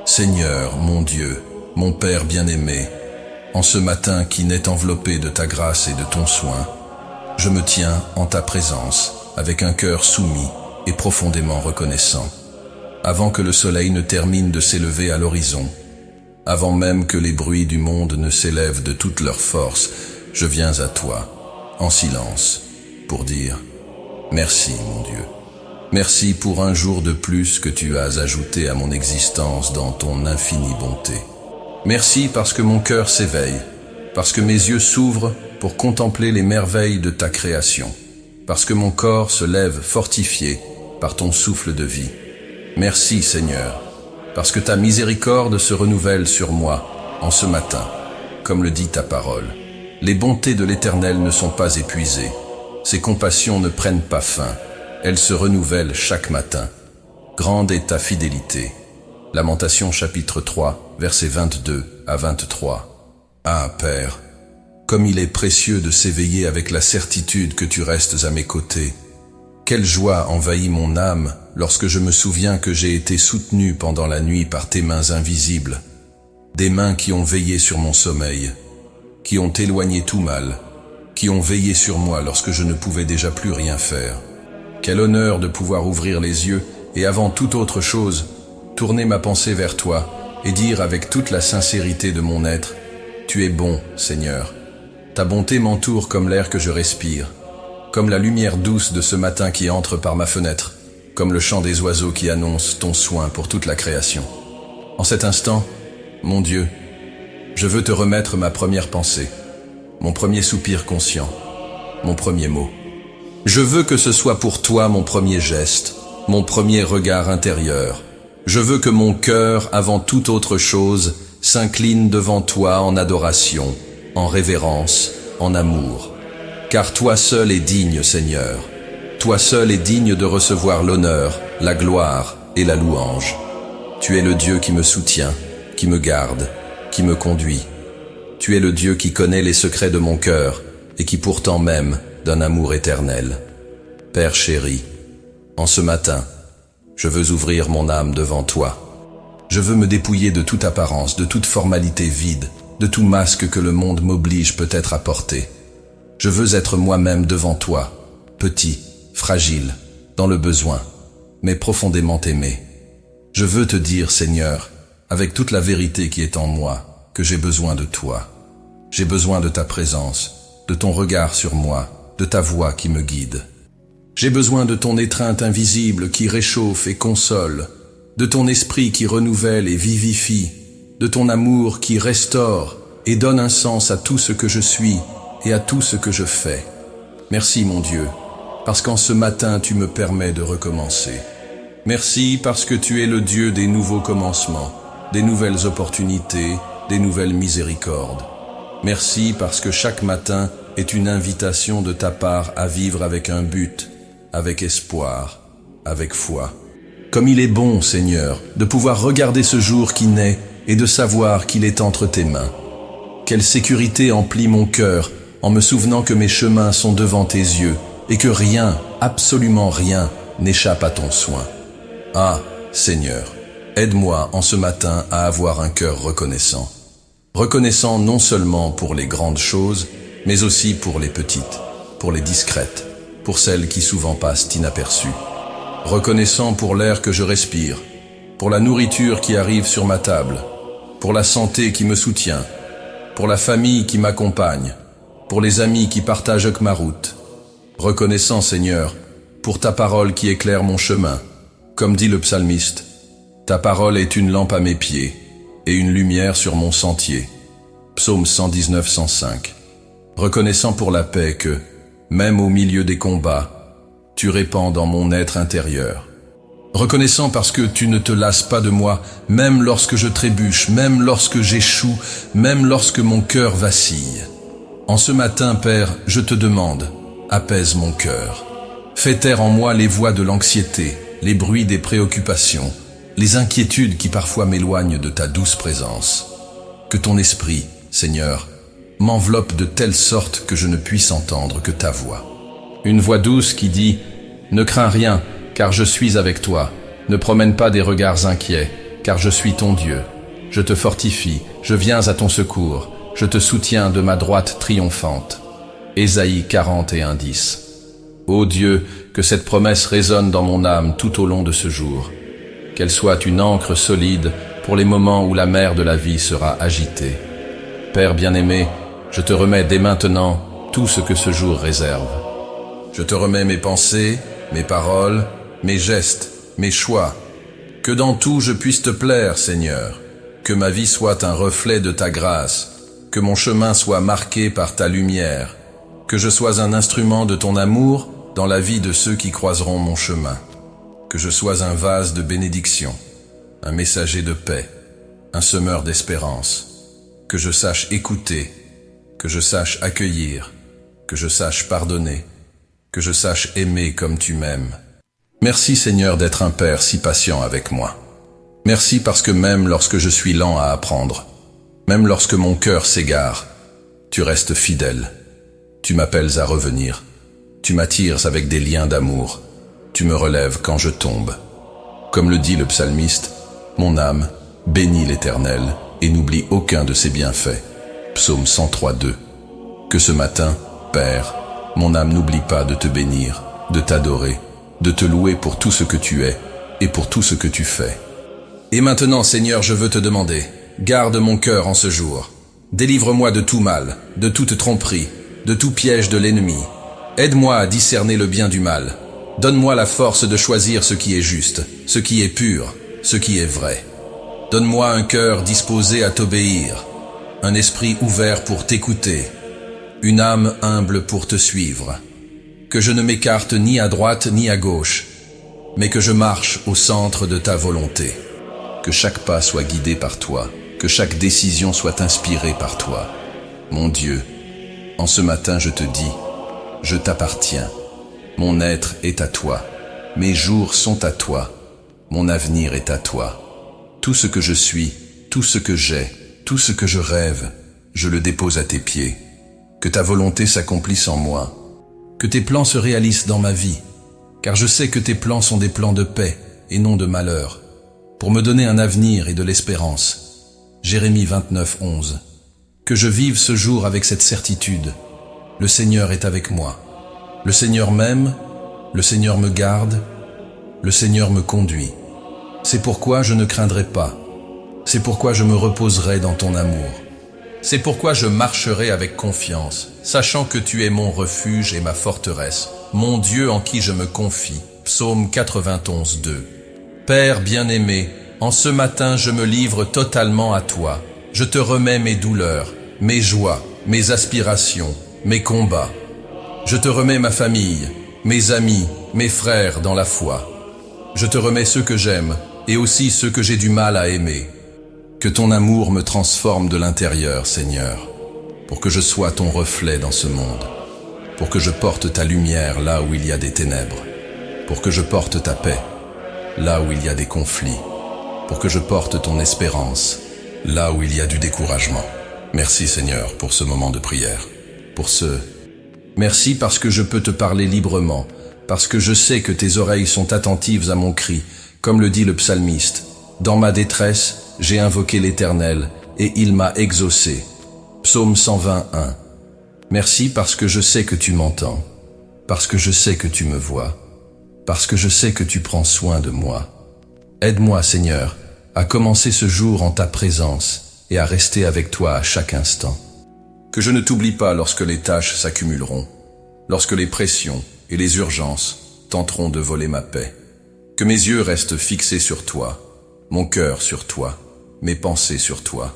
Seigneur, mon Dieu, mon Père bien-aimé, en ce matin qui n'est enveloppé de ta grâce et de ton soin, je me tiens en ta présence avec un cœur soumis et profondément reconnaissant. Avant que le soleil ne termine de s'élever à l'horizon, avant même que les bruits du monde ne s'élèvent de toute leur force, je viens à toi, en silence, pour dire « Merci, mon Dieu. Merci pour un jour de plus que tu as ajouté à mon existence dans ton infinie bonté. Merci parce que mon cœur s'éveille, parce que mes yeux s'ouvrent pour contempler les merveilles de ta création, parce que mon corps se lève fortifié par ton souffle de vie. Merci, Seigneur, parce que ta miséricorde se renouvelle sur moi en ce matin, comme le dit ta parole. Les bontés de l'Éternel ne sont pas épuisées, ses compassions ne prennent pas fin, elles se renouvellent chaque matin. Grande est ta fidélité. Lamentation chapitre 3, versets 22 à 23. Ah, Père, comme il est précieux de s'éveiller avec la certitude que tu restes à mes côtés. Quelle joie envahit mon âme lorsque je me souviens que j'ai été soutenu pendant la nuit par tes mains invisibles, des mains qui ont veillé sur mon sommeil, qui ont éloigné tout mal, qui ont veillé sur moi lorsque je ne pouvais déjà plus rien faire. Quel honneur de pouvoir ouvrir les yeux et avant toute autre chose, tourner ma pensée vers toi et dire avec toute la sincérité de mon être, « Tu es bon, Seigneur. Ta bonté m'entoure comme l'air que je respire, comme la lumière douce de ce matin qui entre par ma fenêtre, comme le chant des oiseaux qui annonce ton soin pour toute la création. » En cet instant, mon Dieu, je veux te remettre ma première pensée, mon premier soupir conscient, mon premier mot. Je veux que ce soit pour toi mon premier geste, mon premier regard intérieur. Je veux que mon cœur, avant toute autre chose, s'incline devant toi en adoration, en révérence, en amour. Car toi seul es digne, Seigneur. Toi seul es digne de recevoir l'honneur, la gloire et la louange. Tu es le Dieu qui me soutient, qui me garde, qui me conduit. Tu es le Dieu qui connaît les secrets de mon cœur et qui pourtant m'aime d'un amour éternel. Père chéri, en ce matin, je veux ouvrir mon âme devant toi. Je veux me dépouiller de toute apparence, de toute formalité vide, de tout masque que le monde m'oblige peut-être à porter. Je veux être moi-même devant toi, petit, fragile, dans le besoin, mais profondément aimé. Je veux te dire, Seigneur, avec toute la vérité qui est en moi, que j'ai besoin de toi. J'ai besoin de ta présence, de ton regard sur moi, de ta voix qui me guide. J'ai besoin de ton étreinte invisible qui réchauffe et console, de ton esprit qui renouvelle et vivifie, de ton amour qui restaure et donne un sens à tout ce que je suis et à tout ce que je fais. Merci mon Dieu, parce qu'en ce matin tu me permets de recommencer. Merci parce que tu es le Dieu des nouveaux commencements, des nouvelles opportunités, des nouvelles miséricordes. Merci parce que chaque matin est une invitation de ta part à vivre avec un but, avec espoir, avec foi. Comme il est bon, Seigneur, de pouvoir regarder ce jour qui naît et de savoir qu'il est entre tes mains. Quelle sécurité emplit mon cœur en me souvenant que mes chemins sont devant tes yeux et que rien, absolument rien, n'échappe à ton soin. Ah, Seigneur, aide-moi en ce matin à avoir un cœur reconnaissant. Reconnaissant non seulement pour les grandes choses, mais aussi pour les petites, pour les discrètes, pour celles qui souvent passent inaperçues. Reconnaissant pour l'air que je respire, pour la nourriture qui arrive sur ma table, pour la santé qui me soutient, pour la famille qui m'accompagne, pour les amis qui partagent ma route. Reconnaissant, Seigneur, pour ta parole qui éclaire mon chemin. Comme dit le psalmiste, ta parole est une lampe à mes pieds et une lumière sur mon sentier. Psaume 119, 105. Reconnaissant pour la paix que, même au milieu des combats, tu répands dans mon être intérieur. Reconnaissant parce que tu ne te lasses pas de moi, même lorsque je trébuche, même lorsque j'échoue, même lorsque mon cœur vacille. En ce matin, Père, je te demande, apaise mon cœur. Fais taire en moi les voix de l'anxiété, les bruits des préoccupations, les inquiétudes qui parfois m'éloignent de ta douce présence. Que ton esprit, Seigneur, m'enveloppe de telle sorte que je ne puisse entendre que ta voix. Une voix douce qui dit « Ne crains rien, car je suis avec toi. Ne promène pas des regards inquiets. car je suis ton Dieu. Je te fortifie, je viens à ton secours, je te soutiens de ma droite triomphante. Ésaïe 41:10. Ô Dieu, que cette promesse résonne dans mon âme tout au long de ce jour. Qu'elle soit une ancre solide pour les moments où la mer de la vie sera agitée. Père bien-aimé, je te remets dès maintenant tout ce que ce jour réserve. Je te remets mes pensées, mes paroles, mes gestes, mes choix. Que dans tout je puisse te plaire, Seigneur. Que ma vie soit un reflet de ta grâce. Que mon chemin soit marqué par ta lumière. Que je sois un instrument de ton amour dans la vie de ceux qui croiseront mon chemin. Que je sois un vase de bénédiction, un messager de paix, un semeur d'espérance. Que je sache écouter, que je sache accueillir, que je sache pardonner, que je sache aimer comme tu m'aimes. Merci Seigneur d'être un Père si patient avec moi. Merci parce que même lorsque je suis lent à apprendre, même lorsque mon cœur s'égare, tu restes fidèle. Tu m'appelles à revenir. Tu m'attires avec des liens d'amour. Tu me relèves quand je tombe. Comme le dit le psalmiste, mon âme bénit l'Éternel et n'oublie aucun de ses bienfaits. Psaume 103:2. Que ce matin, Père, mon âme n'oublie pas de te bénir, de t'adorer, de te louer pour tout ce que tu es et pour tout ce que tu fais. Et maintenant, Seigneur, je veux te demander, garde mon cœur en ce jour. Délivre-moi de tout mal, de toute tromperie, de tout piège de l'ennemi. Aide-moi à discerner le bien du mal. Donne-moi la force de choisir ce qui est juste, ce qui est pur, ce qui est vrai. Donne-moi un cœur disposé à t'obéir, un esprit ouvert pour t'écouter, une âme humble pour te suivre. Que je ne m'écarte ni à droite ni à gauche, mais que je marche au centre de ta volonté. Que chaque pas soit guidé par toi, que chaque décision soit inspirée par toi. Mon Dieu, en ce matin je te dis, je t'appartiens. Mon être est à toi, mes jours sont à toi, mon avenir est à toi. Tout ce que je suis, tout ce que j'ai, tout ce que je rêve, je le dépose à tes pieds. Que ta volonté s'accomplisse en moi, que tes plans se réalisent dans ma vie, car je sais que tes plans sont des plans de paix et non de malheur, pour me donner un avenir et de l'espérance. Jérémie 29:11. Que je vive ce jour avec cette certitude. Le Seigneur est avec moi. Le Seigneur m'aime, le Seigneur me garde, le Seigneur me conduit. C'est pourquoi je ne craindrai pas. C'est pourquoi je me reposerai dans ton amour. C'est pourquoi je marcherai avec confiance, sachant que tu es mon refuge et ma forteresse, mon Dieu en qui je me confie. Psaume 91:2. Père bien-aimé, en ce matin je me livre totalement à toi. Je te remets mes douleurs, mes joies, mes aspirations, mes combats. Je te remets ma famille, mes amis, mes frères dans la foi. Je te remets ceux que j'aime et aussi ceux que j'ai du mal à aimer. Que ton amour me transforme de l'intérieur, Seigneur, pour que je sois ton reflet dans ce monde, pour que je porte ta lumière là où il y a des ténèbres, pour que je porte ta paix là où il y a des conflits, pour que je porte ton espérance là où il y a du découragement. Merci Seigneur pour ce moment de prière, pour ce... Merci parce que je peux te parler librement, parce que je sais que tes oreilles sont attentives à mon cri, comme le dit le psalmiste. Dans ma détresse, j'ai invoqué l'Éternel, et il m'a exaucé. Psaume 121. Merci parce que je sais que tu m'entends, parce que je sais que tu me vois, parce que je sais que tu prends soin de moi. Aide-moi, Seigneur, à commencer ce jour en ta présence et à rester avec toi à chaque instant. Que je ne t'oublie pas lorsque les tâches s'accumuleront, lorsque les pressions et les urgences tenteront de voler ma paix. Que mes yeux restent fixés sur toi, mon cœur sur toi, mes pensées sur toi.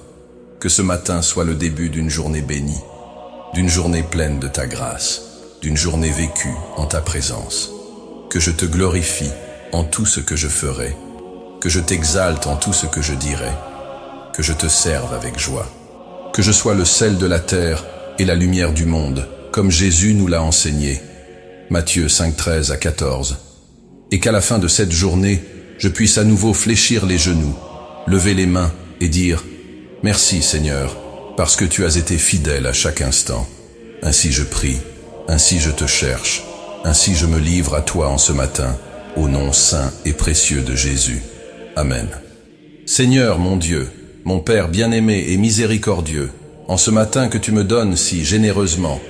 Que ce matin soit le début d'une journée bénie, d'une journée pleine de ta grâce, d'une journée vécue en ta présence. Que je te glorifie en tout ce que je ferai, que je t'exalte en tout ce que je dirai, que je te serve avec joie. Que je sois le sel de la terre et la lumière du monde, comme Jésus nous l'a enseigné. Matthieu 5:13-14. Et qu'à la fin de cette journée, je puisse à nouveau fléchir les genoux, lever les mains et dire « Merci Seigneur, parce que tu as été fidèle à chaque instant. Ainsi je prie, ainsi je te cherche, ainsi je me livre à toi en ce matin, au nom saint et précieux de Jésus. Amen. » Seigneur mon Dieu, mon Père bien-aimé et miséricordieux, en ce matin que tu me donnes si généreusement,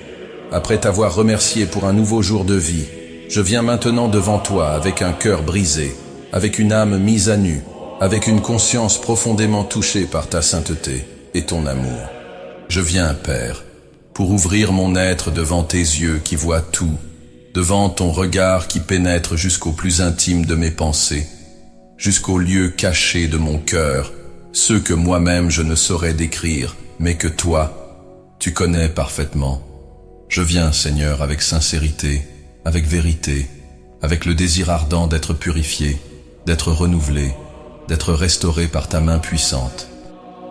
après t'avoir remercié pour un nouveau jour de vie, je viens maintenant devant toi avec un cœur brisé, avec une âme mise à nu, avec une conscience profondément touchée par ta sainteté et ton amour. Je viens, Père, pour ouvrir mon être devant tes yeux qui voient tout, devant ton regard qui pénètre jusqu'au plus intime de mes pensées, jusqu'aux lieux cachés de mon cœur, ceux que moi-même je ne saurais décrire, mais que toi, tu connais parfaitement. Je viens, Seigneur, avec sincérité, avec vérité, avec le désir ardent d'être purifié, d'être renouvelé, d'être restauré par ta main puissante.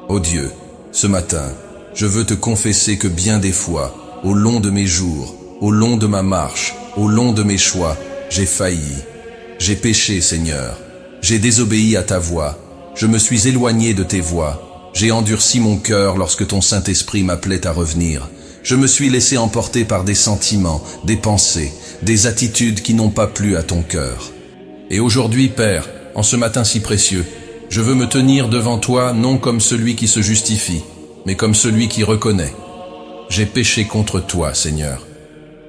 Ô Dieu, ce matin, je veux te confesser que bien des fois, au long de mes jours, au long de ma marche, au long de mes choix, j'ai failli. J'ai péché, Seigneur. J'ai désobéi à ta voix. Je me suis éloigné de tes voies. J'ai endurci mon cœur lorsque ton Saint-Esprit m'appelait à revenir. Je me suis laissé emporter par des sentiments, des pensées, des attitudes qui n'ont pas plu à ton cœur. Et aujourd'hui, Père, en ce matin si précieux, je veux me tenir devant toi non comme celui qui se justifie, mais comme celui qui reconnaît. J'ai péché contre toi, Seigneur.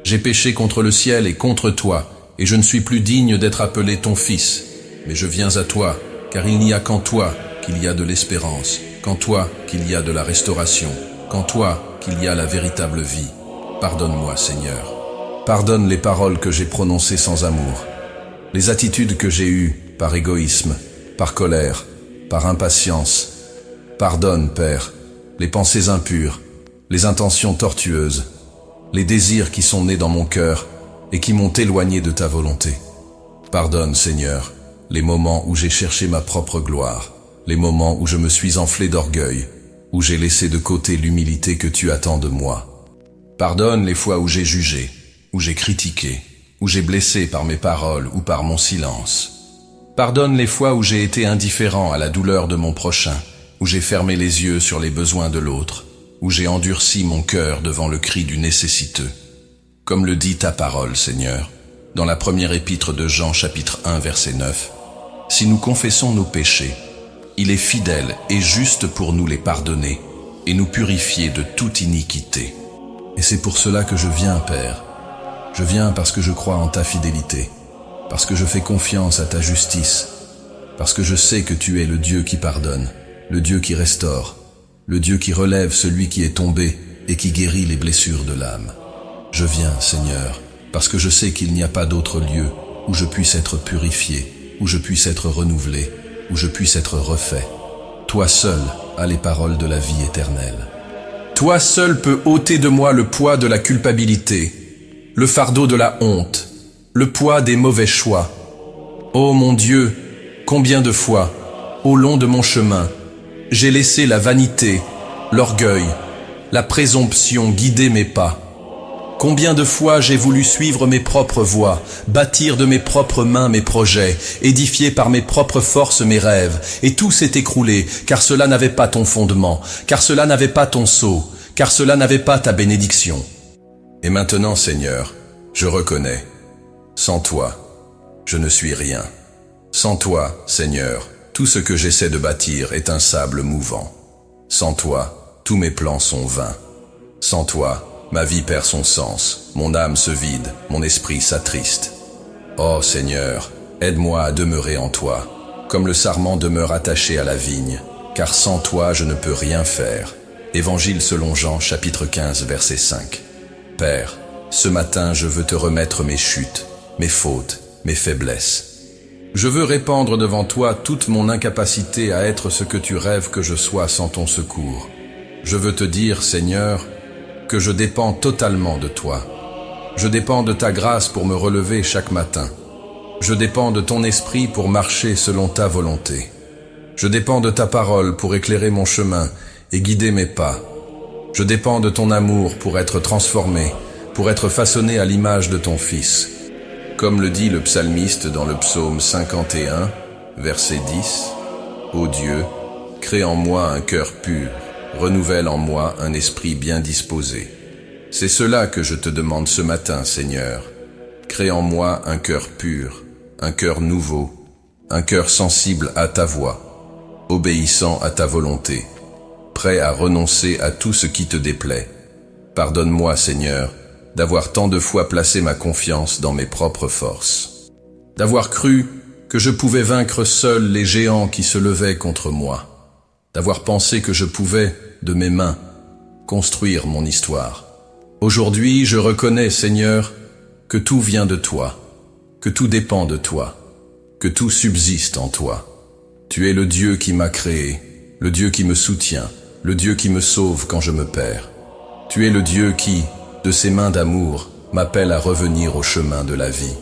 J'ai péché contre le ciel et contre toi, et je ne suis plus digne d'être appelé ton fils. Mais je viens à toi, car il n'y a qu'en toi qu'il y a de l'espérance, qu'en toi qu'il y a de la restauration, qu'en toi qu'il y a la véritable vie. Pardonne-moi, Seigneur. Pardonne les paroles que j'ai prononcées sans amour, les attitudes que j'ai eues par égoïsme, par colère, par impatience. Pardonne, Père, les pensées impures, les intentions tortueuses, les désirs qui sont nés dans mon cœur et qui m'ont éloigné de ta volonté. Pardonne, Seigneur, les moments où j'ai cherché ma propre gloire, les moments où je me suis enflé d'orgueil, où j'ai laissé de côté l'humilité que tu attends de moi. Pardonne les fois où j'ai jugé, où j'ai critiqué, où j'ai blessé par mes paroles ou par mon silence. Pardonne les fois où j'ai été indifférent à la douleur de mon prochain, où j'ai fermé les yeux sur les besoins de l'autre, où j'ai endurci mon cœur devant le cri du nécessiteux. Comme le dit ta parole, Seigneur, dans la première épître de Jean chapitre 1 verset 9, « Si nous confessons nos péchés, il est fidèle et juste pour nous les pardonner et nous purifier de toute iniquité. » Et c'est pour cela que je viens, Père. Je viens parce que je crois en ta fidélité, parce que je fais confiance à ta justice, parce que je sais que tu es le Dieu qui pardonne, le Dieu qui restaure, le Dieu qui relève celui qui est tombé et qui guérit les blessures de l'âme. Je viens, Seigneur, parce que je sais qu'il n'y a pas d'autre lieu où je puisse être purifié, où je puisse être renouvelé, où je puisse être refait. Toi seul as les paroles de la vie éternelle. Toi seul peux ôter de moi le poids de la culpabilité, le fardeau de la honte, le poids des mauvais choix. Ô mon Dieu, combien de fois, au long de mon chemin, j'ai laissé la vanité, l'orgueil, la présomption guider mes pas. Combien de fois j'ai voulu suivre mes propres voies, bâtir de mes propres mains mes projets, édifier par mes propres forces mes rêves, et tout s'est écroulé, car cela n'avait pas ton fondement, car cela n'avait pas ton sceau, car cela n'avait pas ta bénédiction. Et maintenant, Seigneur, je reconnais, sans toi, je ne suis rien. Sans toi, Seigneur, tout ce que j'essaie de bâtir est un sable mouvant. Sans toi, tous mes plans sont vains. Sans toi, ma vie perd son sens, mon âme se vide, mon esprit s'attriste. Oh Seigneur, aide-moi à demeurer en toi, comme le sarment demeure attaché à la vigne, car sans toi je ne peux rien faire. Évangile selon Jean, chapitre 15, verset 5. Père, ce matin je veux te remettre mes chutes, mes fautes, mes faiblesses. Je veux répandre devant toi toute mon incapacité à être ce que tu rêves que je sois sans ton secours. Je veux te dire, Seigneur, que je dépends totalement de toi. Je dépends de ta grâce pour me relever chaque matin. Je dépends de ton esprit pour marcher selon ta volonté. Je dépends de ta parole pour éclairer mon chemin et guider mes pas. Je dépends de ton amour pour être transformé, pour être façonné à l'image de ton Fils. Comme le dit le psalmiste dans le psaume 51, verset 10, « Ô Dieu, crée en moi un cœur pur, renouvelle en moi un esprit bien disposé. » C'est cela que je te demande ce matin, Seigneur. Crée en moi un cœur pur, un cœur nouveau, un cœur sensible à ta voix. obéissant à ta volonté, prêt à renoncer à tout ce qui te déplaît. Pardonne-moi, Seigneur, d'avoir tant de fois placé ma confiance dans mes propres forces, d'avoir cru que je pouvais vaincre seul les géants qui se levaient contre moi, d'avoir pensé que je pouvais, de mes mains, construire mon histoire. Aujourd'hui, je reconnais, Seigneur, que tout vient de toi, que tout dépend de toi, que tout subsiste en toi. Tu es le Dieu qui m'a créé, le Dieu qui me soutient, le Dieu qui me sauve quand je me perds. Tu es le Dieu qui, de ses mains d'amour, m'appelle à revenir au chemin de la vie.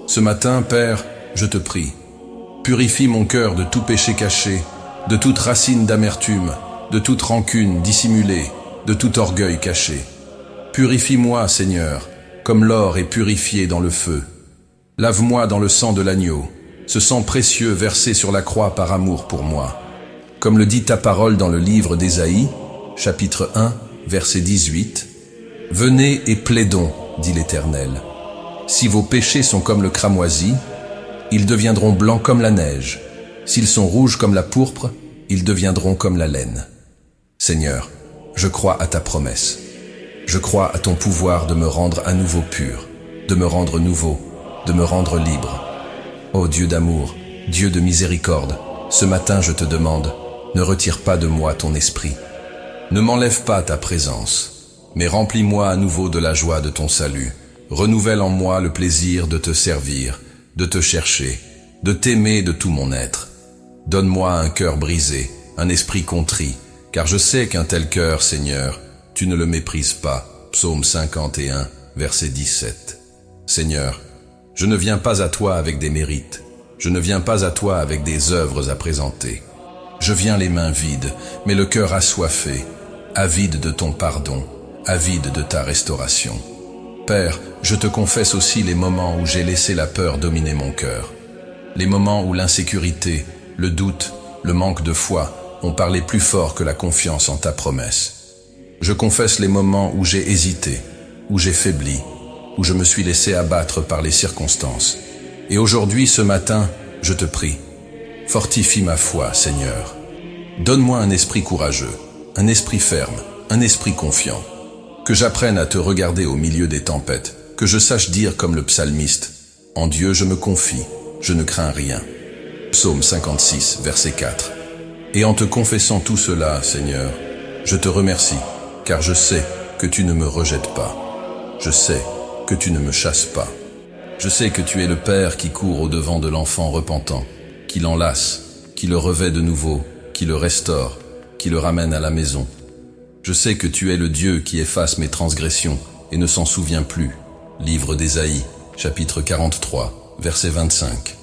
Ce matin, Père, je te prie, purifie mon cœur de tout péché caché, de toute racine d'amertume, de toute rancune dissimulée, de tout orgueil caché. Purifie-moi, Seigneur, comme l'or est purifié dans le feu. Lave-moi dans le sang de l'agneau, ce sang précieux versé sur la croix par amour pour moi. Comme le dit ta parole dans le livre d'Ésaïe, chapitre 1, verset 18, « Venez et plaidons, dit l'Éternel. Si vos péchés sont comme le cramoisi, ils deviendront blancs comme la neige. S'ils sont rouges comme la pourpre, ils deviendront comme la laine. » Seigneur, je crois à ta promesse. Je crois à ton pouvoir de me rendre à nouveau pur, de me rendre nouveau, de me rendre libre. Ô Dieu d'amour, Dieu de miséricorde, ce matin je te demande, ne retire pas de moi ton esprit. Ne m'enlève pas ta présence, mais remplis-moi à nouveau de la joie de ton salut. Renouvelle en moi le plaisir de te servir, de te chercher, de t'aimer de tout mon être. Donne-moi un cœur brisé, un esprit contrit, car je sais qu'un tel cœur, Seigneur, tu ne le méprises pas. Psaume 51, verset 17. Seigneur, je ne viens pas à toi avec des mérites, je ne viens pas à toi avec des œuvres à présenter. Je viens les mains vides, mais le cœur assoiffé, avide de ton pardon, avide de ta restauration. Père, je te confesse aussi les moments où j'ai laissé la peur dominer mon cœur, les moments où l'insécurité, le doute, le manque de foi ont parlé plus fort que la confiance en ta promesse. Je confesse les moments où j'ai hésité, où j'ai faibli, où je me suis laissé abattre par les circonstances. Et aujourd'hui, ce matin, je te prie, fortifie ma foi, Seigneur. Donne-moi un esprit courageux, un esprit ferme, un esprit confiant. Que j'apprenne à te regarder au milieu des tempêtes, que je sache dire comme le psalmiste, « En Dieu je me confie, je ne crains rien. » Psaume 56, verset 4. Et en te confessant tout cela, Seigneur, je te remercie, car je sais que tu ne me rejettes pas. Je sais que tu ne me chasses pas. Je sais que tu es le Père qui court au-devant de l'enfant repentant, qui l'enlace, qui le revêt de nouveau, qui le restaure, qui le ramène à la maison. Je sais que tu es le Dieu qui efface mes transgressions et ne s'en souvient plus. Livre d'Ésaïe, chapitre 43, verset 25.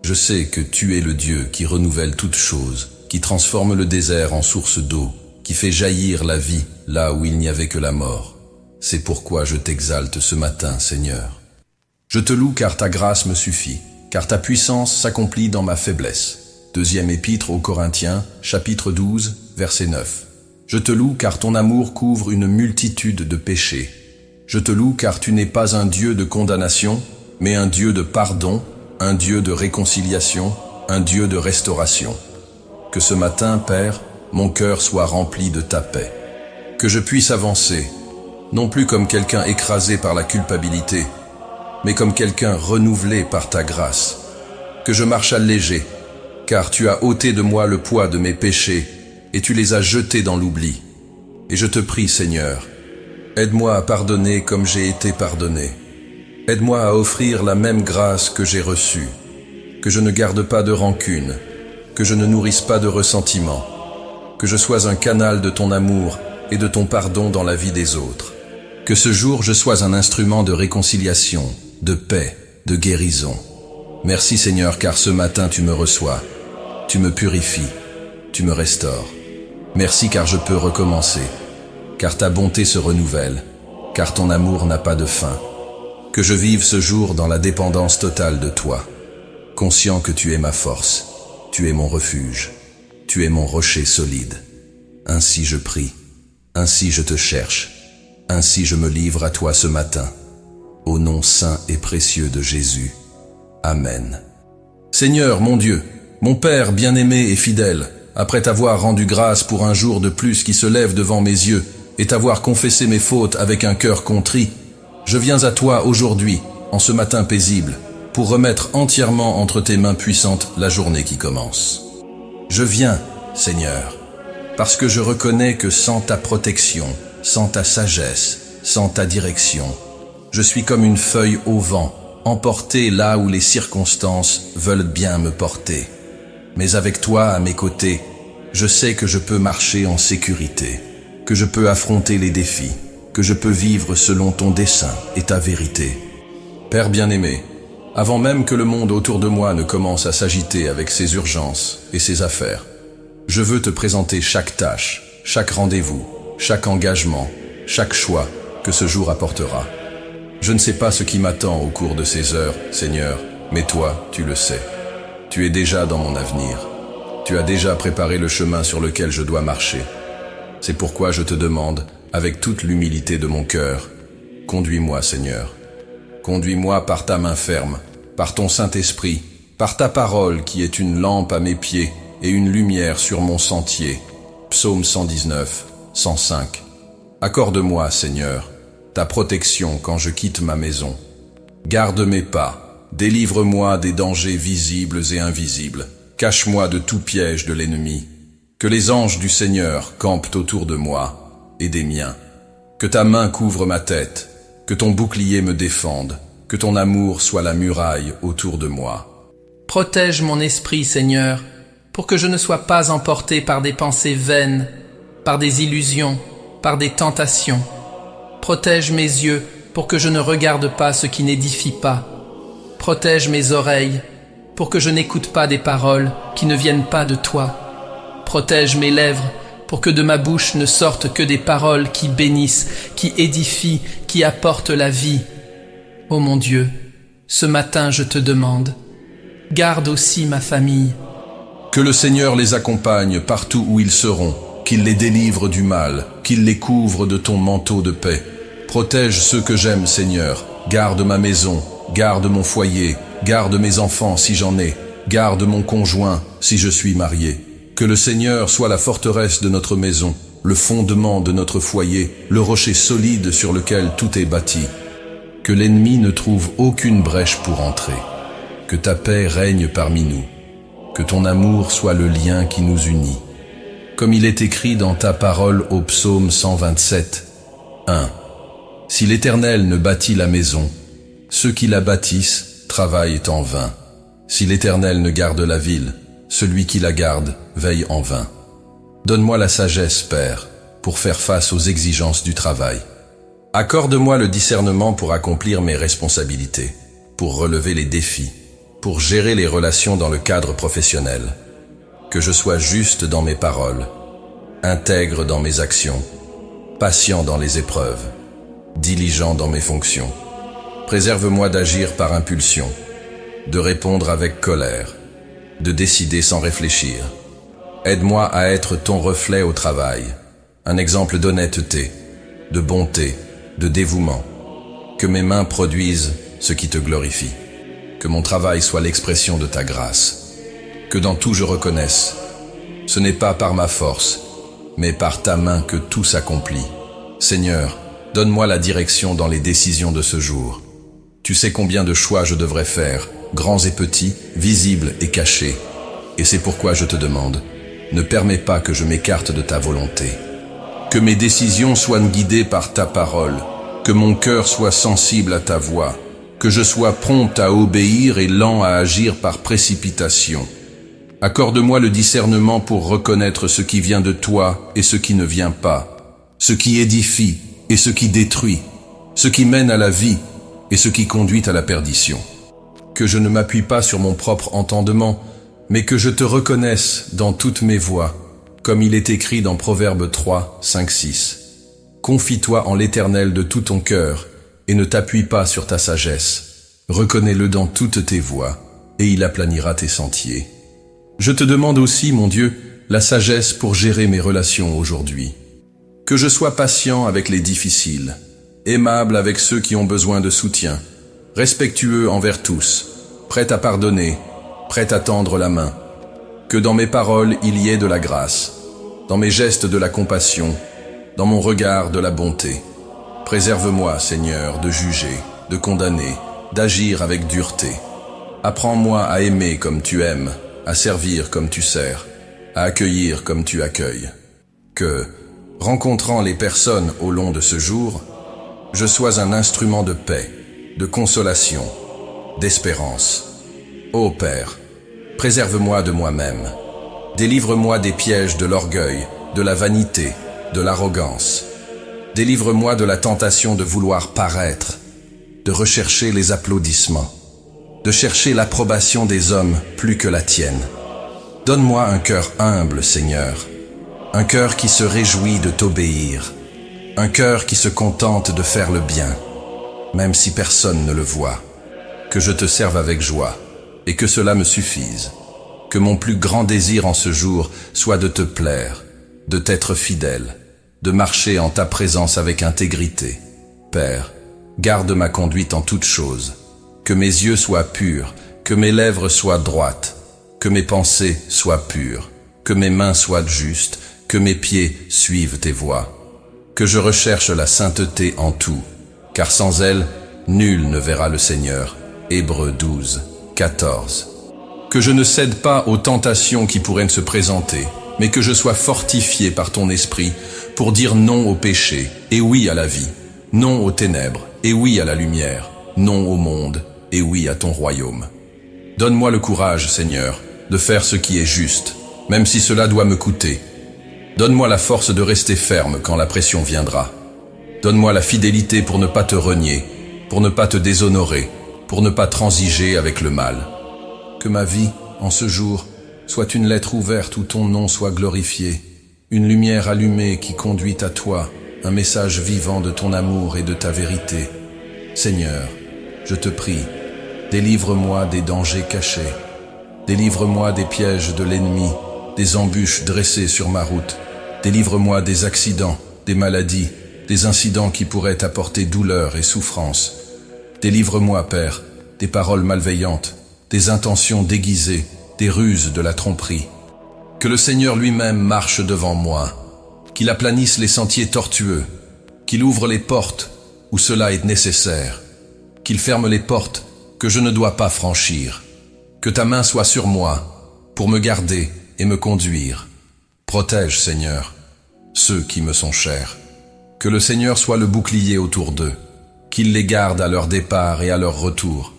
Je sais que tu es le Dieu qui renouvelle toutes choses, qui transforme le désert en source d'eau, qui fait jaillir la vie là où il n'y avait que la mort. C'est pourquoi je t'exalte ce matin, Seigneur. Je te loue car ta grâce me suffit, car ta puissance s'accomplit dans ma faiblesse. Deuxième épître aux Corinthiens, chapitre 12, verset 9. Je te loue car ton amour couvre une multitude de péchés. Je te loue car tu n'es pas un Dieu de condamnation, mais un Dieu de pardon, un Dieu de réconciliation, un Dieu de restauration. Que ce matin, Père, mon cœur soit rempli de ta paix. Que je puisse avancer, non plus comme quelqu'un écrasé par la culpabilité, mais comme quelqu'un renouvelé par ta grâce. Que je marche allégé, car tu as ôté de moi le poids de mes péchés et tu les as jetés dans l'oubli. Et je te prie, Seigneur, aide-moi à pardonner comme j'ai été pardonné. Aide-moi à offrir la même grâce que j'ai reçue, que je ne garde pas de rancune, que je ne nourrisse pas de ressentiment, que je sois un canal de ton amour et de ton pardon dans la vie des autres. Que ce jour je sois un instrument de réconciliation, de paix, de guérison. Merci Seigneur, car ce matin tu me reçois, tu me purifies, tu me restaures. Merci car je peux recommencer, car ta bonté se renouvelle, car ton amour n'a pas de fin. Que je vive ce jour dans la dépendance totale de toi, conscient que tu es ma force, tu es mon refuge, tu es mon rocher solide. Ainsi je prie, ainsi je te cherche, ainsi je me livre à toi ce matin, au nom saint et précieux de Jésus. Amen. Seigneur mon Dieu, mon Père bien-aimé et fidèle, après t'avoir rendu grâce pour un jour de plus qui se lève devant mes yeux, et t'avoir confessé mes fautes avec un cœur contrit, je viens à toi aujourd'hui, en ce matin paisible, pour remettre entièrement entre tes mains puissantes la journée qui commence. Je viens, Seigneur, parce que je reconnais que sans ta protection, sans ta sagesse, sans ta direction, je suis comme une feuille au vent, emportée là où les circonstances veulent bien me porter. Mais avec toi à mes côtés, je sais que je peux marcher en sécurité, que je peux affronter les défis, que je peux vivre selon ton dessein et ta vérité. Père bien-aimé, avant même que le monde autour de moi ne commence à s'agiter avec ses urgences et ses affaires, je veux te présenter chaque tâche, chaque rendez-vous, chaque engagement, chaque choix que ce jour apportera. Je ne sais pas ce qui m'attend au cours de ces heures, Seigneur, mais toi, tu le sais. Tu es déjà dans mon avenir. Tu as déjà préparé le chemin sur lequel je dois marcher. C'est pourquoi je te demande, avec toute l'humilité de mon cœur, conduis-moi, Seigneur. Conduis-moi par ta main ferme, par ton Saint-Esprit, par ta parole qui est une lampe à mes pieds et une lumière sur mon sentier. Psaume 119, 105. Accorde-moi, Seigneur, ta protection quand je quitte ma maison. Garde mes pas, délivre-moi des dangers visibles et invisibles. Cache-moi de tout piège de l'ennemi. Que les anges du Seigneur campent autour de moi et des miens. Que ta main couvre ma tête, que ton bouclier me défende, que ton amour soit la muraille autour de moi. Protège mon esprit, Seigneur, pour que je ne sois pas emporté par des pensées vaines, par des illusions, par des tentations. Protège mes yeux pour que je ne regarde pas ce qui n'édifie pas. Protège mes oreilles pour que je n'écoute pas des paroles qui ne viennent pas de toi. Protège mes lèvres pour que de ma bouche ne sortent que des paroles qui bénissent, qui édifient, qui apportent la vie. Ô mon Dieu, ce matin je te demande, garde aussi ma famille. Que le Seigneur les accompagne partout où ils seront, qu'il les délivre du mal, qu'il les couvre de ton manteau de paix. Protège ceux que j'aime, Seigneur. Garde ma maison, garde mon foyer, garde mes enfants si j'en ai, garde mon conjoint si je suis marié. Que le Seigneur soit la forteresse de notre maison, le fondement de notre foyer, le rocher solide sur lequel tout est bâti. Que l'ennemi ne trouve aucune brèche pour entrer. Que ta paix règne parmi nous. Que ton amour soit le lien qui nous unit. Comme il est écrit dans ta parole au psaume 127, 1. Si l'Éternel ne bâtit la maison, ceux qui la bâtissent travaillent en vain. Si l'Éternel ne garde la ville, celui qui la garde veille en vain. Donne-moi la sagesse, Père, pour faire face aux exigences du travail. Accorde-moi le discernement pour accomplir mes responsabilités, pour relever les défis, pour gérer les relations dans le cadre professionnel. Que je sois juste dans mes paroles, intègre dans mes actions, patient dans les épreuves, diligent dans mes fonctions. Préserve-moi d'agir par impulsion, de répondre avec colère, de décider sans réfléchir. Aide-moi à être ton reflet au travail, un exemple d'honnêteté, de bonté, de dévouement. Que mes mains produisent ce qui te glorifie. Que mon travail soit l'expression de ta grâce. Que dans tout je reconnaisse, ce n'est pas par ma force, mais par ta main que tout s'accomplit. Seigneur, donne-moi la direction dans les décisions de ce jour. Tu sais combien de choix je devrais faire, grands et petits, visibles et cachés. Et c'est pourquoi je te demande, ne permets pas que je m'écarte de ta volonté. Que mes décisions soient guidées par ta parole, que mon cœur soit sensible à ta voix, que je sois prompt à obéir et lent à agir par précipitation. Accorde-moi le discernement pour reconnaître ce qui vient de toi et ce qui ne vient pas, ce qui édifie et ce qui détruit, ce qui mène à la vie et ce qui conduit à la perdition. Que je ne m'appuie pas sur mon propre entendement, mais que je te reconnaisse dans toutes mes voies, comme il est écrit dans Proverbes 3, 5, 6. Confie-toi en l'Éternel de tout ton cœur et ne t'appuie pas sur ta sagesse. Reconnais-le dans toutes tes voies et il aplanira tes sentiers. Je te demande aussi, mon Dieu, la sagesse pour gérer mes relations aujourd'hui. Que je sois patient avec les difficiles, aimable avec ceux qui ont besoin de soutien, respectueux envers tous, prêt à pardonner, prêt à tendre la main. Que dans mes paroles il y ait de la grâce, dans mes gestes de la compassion, dans mon regard de la bonté. Préserve-moi, Seigneur, de juger, de condamner, d'agir avec dureté. Apprends-moi à aimer comme tu aimes, à servir comme tu sers, à accueillir comme tu accueilles. Que, rencontrant les personnes au long de ce jour, je sois un instrument de paix, de consolation, d'espérance. Ô Père, préserve-moi de moi-même. Délivre-moi des pièges de l'orgueil, de la vanité, de l'arrogance. Délivre-moi de la tentation de vouloir paraître, de rechercher les applaudissements, de chercher l'approbation des hommes plus que la tienne. Donne-moi un cœur humble, Seigneur, un cœur qui se réjouit de t'obéir, un cœur qui se contente de faire le bien, même si personne ne le voit. Que je te serve avec joie, et que cela me suffise. Que mon plus grand désir en ce jour soit de te plaire, de t'être fidèle, de marcher en ta présence avec intégrité. Père, garde ma conduite en toutes choses, que mes yeux soient purs, que mes lèvres soient droites, que mes pensées soient pures, que mes mains soient justes, que mes pieds suivent tes voies, que je recherche la sainteté en tout, car sans elle, nul ne verra le Seigneur. Hébreux 12, 14. Que je ne cède pas aux tentations qui pourraient se présenter, mais que je sois fortifié par ton esprit pour dire non au péché et oui à la vie, non aux ténèbres et oui à la lumière, non au monde et oui à ton royaume. Donne-moi le courage, Seigneur, de faire ce qui est juste, même si cela doit me coûter. Donne-moi la force de rester ferme quand la pression viendra. Donne-moi la fidélité pour ne pas te renier, pour ne pas te déshonorer, pour ne pas transiger avec le mal. Que ma vie, en ce jour, soit une lettre ouverte où ton nom soit glorifié, une lumière allumée qui conduit à toi, un message vivant de ton amour et de ta vérité. Seigneur, je te prie, délivre-moi des dangers cachés, délivre-moi des pièges de l'ennemi, des embûches dressées sur ma route, délivre-moi des accidents, des maladies, des incidents qui pourraient apporter douleur et souffrance. Délivre-moi, Père, des paroles malveillantes, des intentions déguisées, des ruses de la tromperie. Que le Seigneur lui-même marche devant moi, qu'il aplanisse les sentiers tortueux, qu'il ouvre les portes où cela est nécessaire, qu'il ferme les portes que je ne dois pas franchir. Que ta main soit sur moi pour me garder et me conduire. Protège, Seigneur, ceux qui me sont chers. Que le Seigneur soit le bouclier autour d'eux, qu'il les garde à leur départ et à leur retour,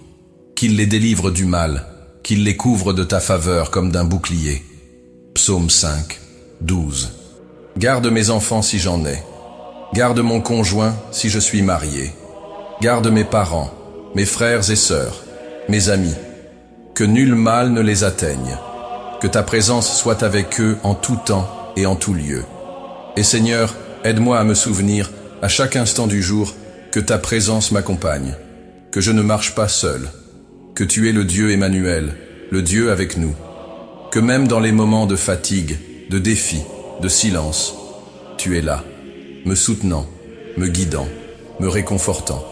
qu'il les délivre du mal, qu'il les couvre de ta faveur comme d'un bouclier. Psaume 5, 12. Garde mes enfants si j'en ai. Garde mon conjoint si je suis marié. Garde mes parents, mes frères et sœurs, mes amis. Que nul mal ne les atteigne. Que ta présence soit avec eux en tout temps et en tout lieu. Et Seigneur, aide-moi à me souvenir, à chaque instant du jour, que ta présence m'accompagne, que je ne marche pas seul, que tu es le Dieu Emmanuel, le Dieu avec nous, que même dans les moments de fatigue, de défi, de silence, tu es là, me soutenant, me guidant, me réconfortant.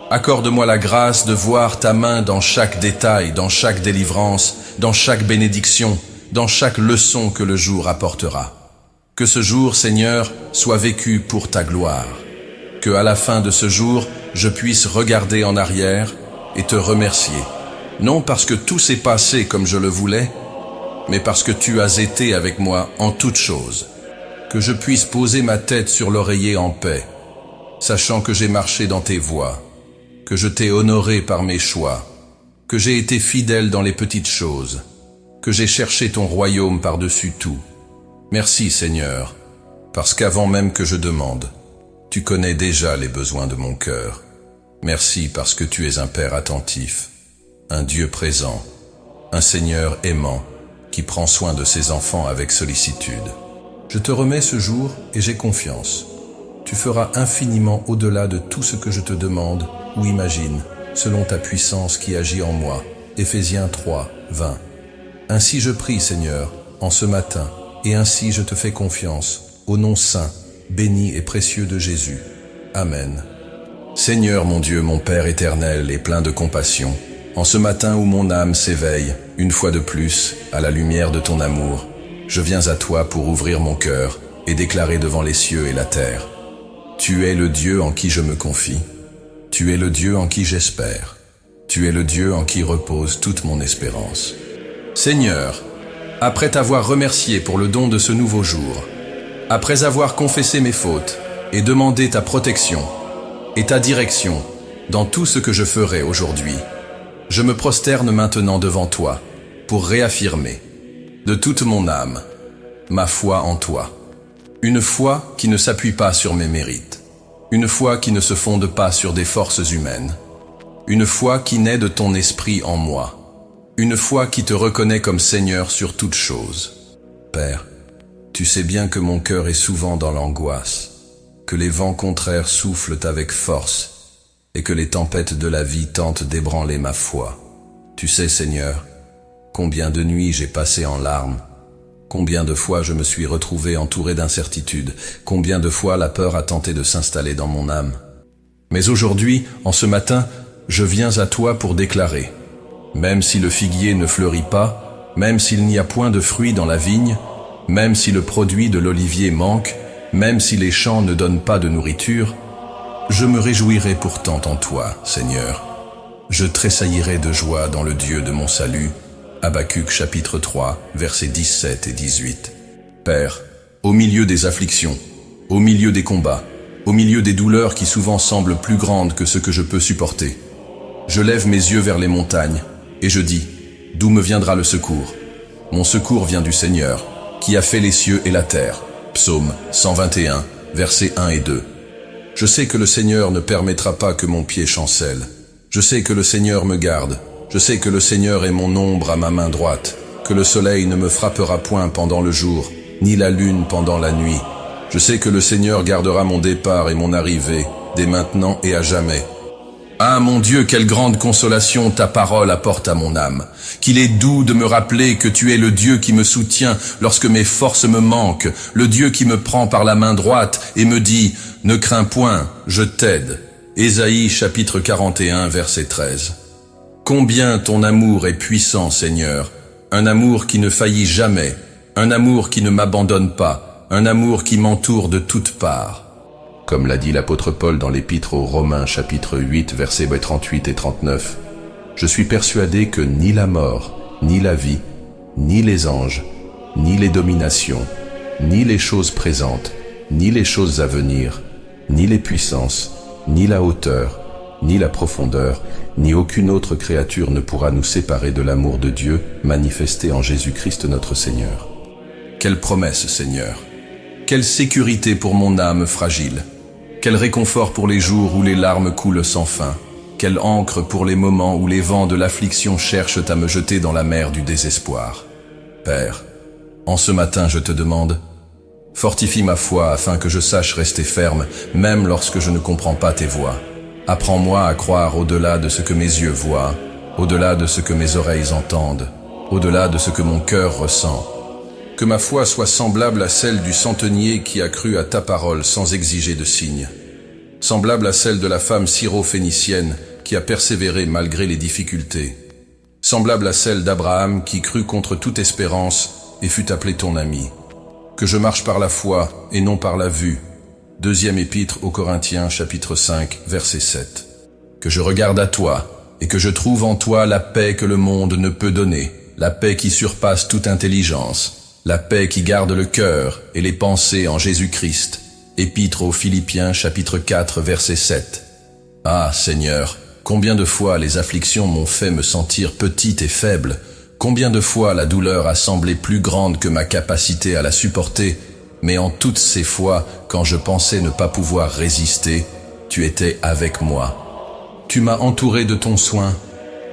Accorde-moi la grâce de voir ta main dans chaque détail, dans chaque délivrance, dans chaque bénédiction, dans chaque leçon que le jour apportera. Que ce jour, Seigneur, soit vécu pour ta gloire. Que à la fin de ce jour, je puisse regarder en arrière et te remercier. Non parce que tout s'est passé comme je le voulais, mais parce que tu as été avec moi en toutes choses. Que je puisse poser ma tête sur l'oreiller en paix, sachant que j'ai marché dans tes voies, que je t'ai honoré par mes choix, que j'ai été fidèle dans les petites choses, que j'ai cherché ton royaume par-dessus tout. Merci Seigneur, parce qu'avant même que je demande, tu connais déjà les besoins de mon cœur. Merci parce que tu es un Père attentif, un Dieu présent, un Seigneur aimant qui prend soin de ses enfants avec sollicitude. Je te remets ce jour et j'ai confiance. Tu feras infiniment au-delà de tout ce que je te demande ou imagine, selon ta puissance qui agit en moi. Éphésiens 3, 20. Ainsi je prie, Seigneur, en ce matin, et ainsi je te fais confiance, au nom saint, béni et précieux de Jésus. Amen. Seigneur mon Dieu, mon Père éternel et plein de compassion, en ce matin où mon âme s'éveille, une fois de plus, à la lumière de ton amour, je viens à toi pour ouvrir mon cœur et déclarer devant les cieux et la terre. Tu es le Dieu en qui je me confie. Tu es le Dieu en qui j'espère. Tu es le Dieu en qui repose toute mon espérance. Seigneur, après t'avoir remercié pour le don de ce nouveau jour, après avoir confessé mes fautes et demandé ta protection et ta direction dans tout ce que je ferai aujourd'hui, je me prosterne maintenant devant toi pour réaffirmer de toute mon âme ma foi en toi. Une foi qui ne s'appuie pas sur mes mérites, une foi qui ne se fonde pas sur des forces humaines, une foi qui naît de ton esprit en moi, une foi qui te reconnaît comme Seigneur sur toute chose. Père, tu sais bien que mon cœur est souvent dans l'angoisse, que les vents contraires soufflent avec force et que les tempêtes de la vie tentent d'ébranler ma foi. Tu sais, Seigneur, combien de nuits j'ai passé en larmes, combien de fois je me suis retrouvé entouré d'incertitudes, combien de fois la peur a tenté de s'installer dans mon âme. Mais aujourd'hui, en ce matin, je viens à toi pour déclarer, même si le figuier ne fleurit pas, même s'il n'y a point de fruits dans la vigne, même si le produit de l'olivier manque, même si les champs ne donnent pas de nourriture, je me réjouirai pourtant en toi, Seigneur. Je tressaillirai de joie dans le Dieu de mon salut. Habacuc chapitre 3, versets 17 et 18. Père, au milieu des afflictions, au milieu des combats, au milieu des douleurs qui souvent semblent plus grandes que ce que je peux supporter, je lève mes yeux vers les montagnes et je dis, d'où me viendra le secours? Mon secours vient du Seigneur, qui a fait les cieux et la terre. Psaume 121, versets 1 et 2. Je sais que le Seigneur ne permettra pas que mon pied chancelle. Je sais que le Seigneur me garde. Je sais que le Seigneur est mon ombre à ma main droite, que le soleil ne me frappera point pendant le jour, ni la lune pendant la nuit. Je sais que le Seigneur gardera mon départ et mon arrivée, dès maintenant et à jamais. Ah mon Dieu, quelle grande consolation ta parole apporte à mon âme. Qu'il est doux de me rappeler que tu es le Dieu qui me soutient lorsque mes forces me manquent, le Dieu qui me prend par la main droite et me dit « Ne crains point, je t'aide ». Ésaïe chapitre 41 verset 13. Combien ton amour est puissant, Seigneur, un amour qui ne faillit jamais, un amour qui ne m'abandonne pas, un amour qui m'entoure de toutes parts. Comme l'a dit l'apôtre Paul dans l'épître aux Romains chapitre 8 versets 38 et 39, je suis persuadé que ni la mort, ni la vie, ni les anges, ni les dominations, ni les choses présentes, ni les choses à venir, ni les puissances, ni la hauteur, ni la profondeur, ni aucune autre créature ne pourra nous séparer de l'amour de Dieu manifesté en Jésus-Christ notre Seigneur. Quelle promesse, Seigneur! Quelle sécurité pour mon âme fragile! Quel réconfort pour les jours où les larmes coulent sans fin! Quelle ancre pour les moments où les vents de l'affliction cherchent à me jeter dans la mer du désespoir! Père, en ce matin je te demande, fortifie ma foi afin que je sache rester ferme, même lorsque je ne comprends pas tes voies. Apprends-moi à croire au-delà de ce que mes yeux voient, au-delà de ce que mes oreilles entendent, au-delà de ce que mon cœur ressent. Que ma foi soit semblable à celle du centenier qui a cru à ta parole sans exiger de signe. Semblable à celle de la femme syro-phénicienne qui a persévéré malgré les difficultés. Semblable à celle d'Abraham qui crut contre toute espérance et fut appelé ton ami. Que je marche par la foi et non par la vue. Deuxième épître aux Corinthiens chapitre 5 verset 7. Que je regarde à toi et que je trouve en toi la paix que le monde ne peut donner, la paix qui surpasse toute intelligence, la paix qui garde le cœur et les pensées en Jésus-Christ. Épître aux Philippiens chapitre 4 verset 7. Ah Seigneur, combien de fois les afflictions m'ont fait me sentir petite et faible, combien de fois la douleur a semblé plus grande que ma capacité à la supporter, mais en toutes ces fois, quand je pensais ne pas pouvoir résister, tu étais avec moi. Tu m'as entouré de ton soin,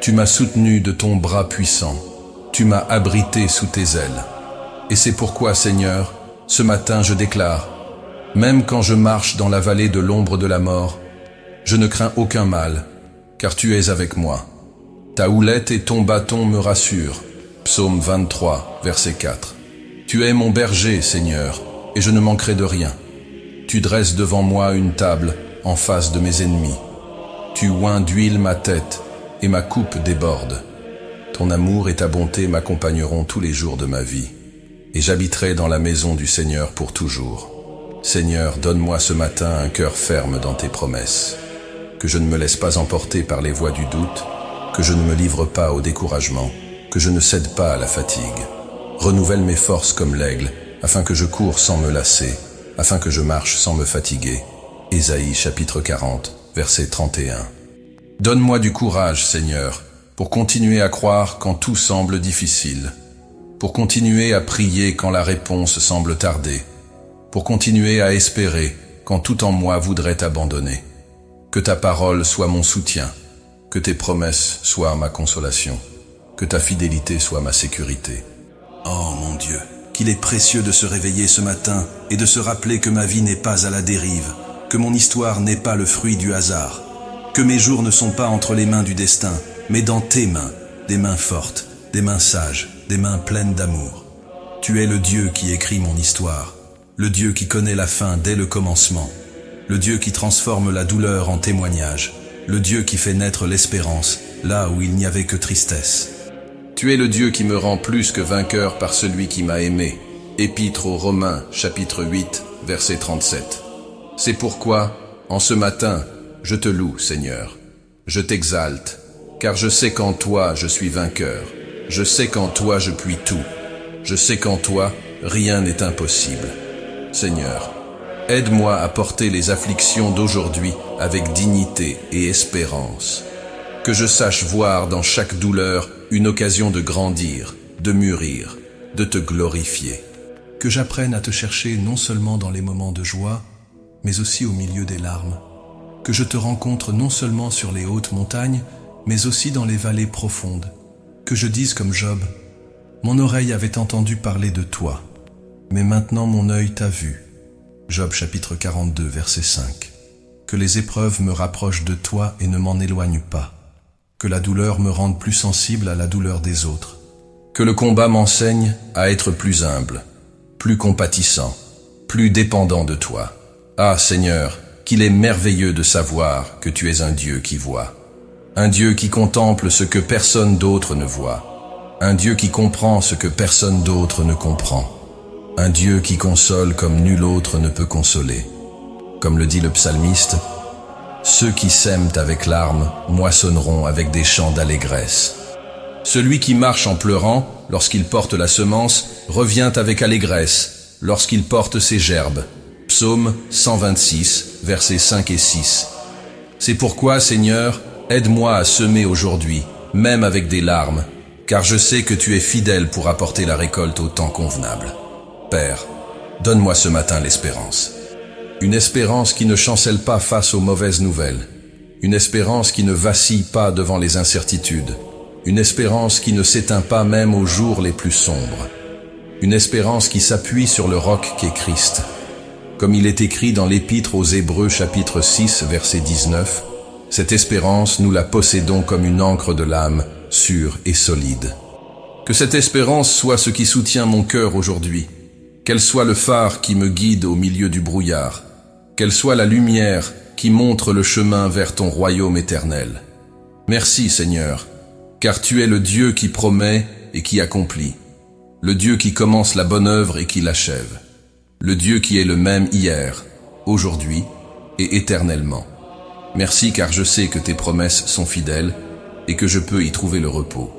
tu m'as soutenu de ton bras puissant, tu m'as abrité sous tes ailes. Et c'est pourquoi, Seigneur, ce matin je déclare, même quand je marche dans la vallée de l'ombre de la mort, je ne crains aucun mal, car tu es avec moi. Ta houlette et ton bâton me rassurent. Psaume 23, verset 4. Tu es mon berger, Seigneur, et je ne manquerai de rien. Tu dresses devant moi une table en face de mes ennemis. Tu oins d'huile ma tête, et ma coupe déborde. Ton amour et ta bonté m'accompagneront tous les jours de ma vie, et j'habiterai dans la maison du Seigneur pour toujours. Seigneur, donne-moi ce matin un cœur ferme dans tes promesses, que je ne me laisse pas emporter par les voies du doute, que je ne me livre pas au découragement, que je ne cède pas à la fatigue. Renouvelle mes forces comme l'aigle, afin que je cours sans me lasser, afin que je marche sans me fatiguer. Ésaïe chapitre 40, verset 31. Donne-moi du courage, Seigneur, pour continuer à croire quand tout semble difficile, pour continuer à prier quand la réponse semble tarder, pour continuer à espérer quand tout en moi voudrait abandonner. Que ta parole soit mon soutien, que tes promesses soient ma consolation, que ta fidélité soit ma sécurité. Oh mon Dieu, qu'il est précieux de se réveiller ce matin et de se rappeler que ma vie n'est pas à la dérive, que mon histoire n'est pas le fruit du hasard, que mes jours ne sont pas entre les mains du destin, mais dans tes mains, des mains fortes, des mains sages, des mains pleines d'amour. Tu es le Dieu qui écrit mon histoire, le Dieu qui connaît la fin dès le commencement, le Dieu qui transforme la douleur en témoignage, le Dieu qui fait naître l'espérance là où il n'y avait que tristesse. Tu es le Dieu qui me rend plus que vainqueur par celui qui m'a aimé. Épître aux Romains, chapitre 8, verset 37. C'est pourquoi, en ce matin, je te loue, Seigneur. Je t'exalte, car je sais qu'en toi je suis vainqueur. Je sais qu'en toi je puis tout. Je sais qu'en toi rien n'est impossible. Seigneur, aide-moi à porter les afflictions d'aujourd'hui avec dignité et espérance. Que je sache voir dans chaque douleur une occasion de grandir, de mûrir, de te glorifier. Que j'apprenne à te chercher non seulement dans les moments de joie, mais aussi au milieu des larmes. Que je te rencontre non seulement sur les hautes montagnes, mais aussi dans les vallées profondes. Que je dise comme Job, « Mon oreille avait entendu parler de toi, mais maintenant mon œil t'a vu. » Job chapitre 42, verset 5. Que les épreuves me rapprochent de toi et ne m'en éloignent pas. Que la douleur me rende plus sensible à la douleur des autres. Que le combat m'enseigne à être plus humble, plus compatissant, plus dépendant de toi. Ah Seigneur, qu'il est merveilleux de savoir que tu es un Dieu qui voit. Un Dieu qui contemple ce que personne d'autre ne voit. Un Dieu qui comprend ce que personne d'autre ne comprend. Un Dieu qui console comme nul autre ne peut consoler. Comme le dit le psalmiste, « Ceux qui sèment avec larmes moissonneront avec des chants d'allégresse. » Celui qui marche en pleurant, lorsqu'il porte la semence, revient avec allégresse, lorsqu'il porte ses gerbes. Psaume 126, versets 5 et 6. C'est pourquoi, Seigneur, aide-moi à semer aujourd'hui, même avec des larmes, car je sais que tu es fidèle pour apporter la récolte au temps convenable. Père, donne-moi ce matin l'espérance. Une espérance qui ne chancelle pas face aux mauvaises nouvelles. Une espérance qui ne vacille pas devant les incertitudes. Une espérance qui ne s'éteint pas même aux jours les plus sombres. Une espérance qui s'appuie sur le roc qu'est Christ. Comme il est écrit dans l'Épître aux Hébreux chapitre 6 verset 19, cette espérance nous la possédons comme une ancre de l'âme, sûre et solide. Que cette espérance soit ce qui soutient mon cœur aujourd'hui. Qu'elle soit le phare qui me guide au milieu du brouillard. Qu'elle soit la lumière qui montre le chemin vers ton royaume éternel. Merci Seigneur, car tu es le Dieu qui promet et qui accomplit. Le Dieu qui commence la bonne œuvre et qui l'achève. Le Dieu qui est le même hier, aujourd'hui et éternellement. Merci car je sais que tes promesses sont fidèles et que je peux y trouver le repos.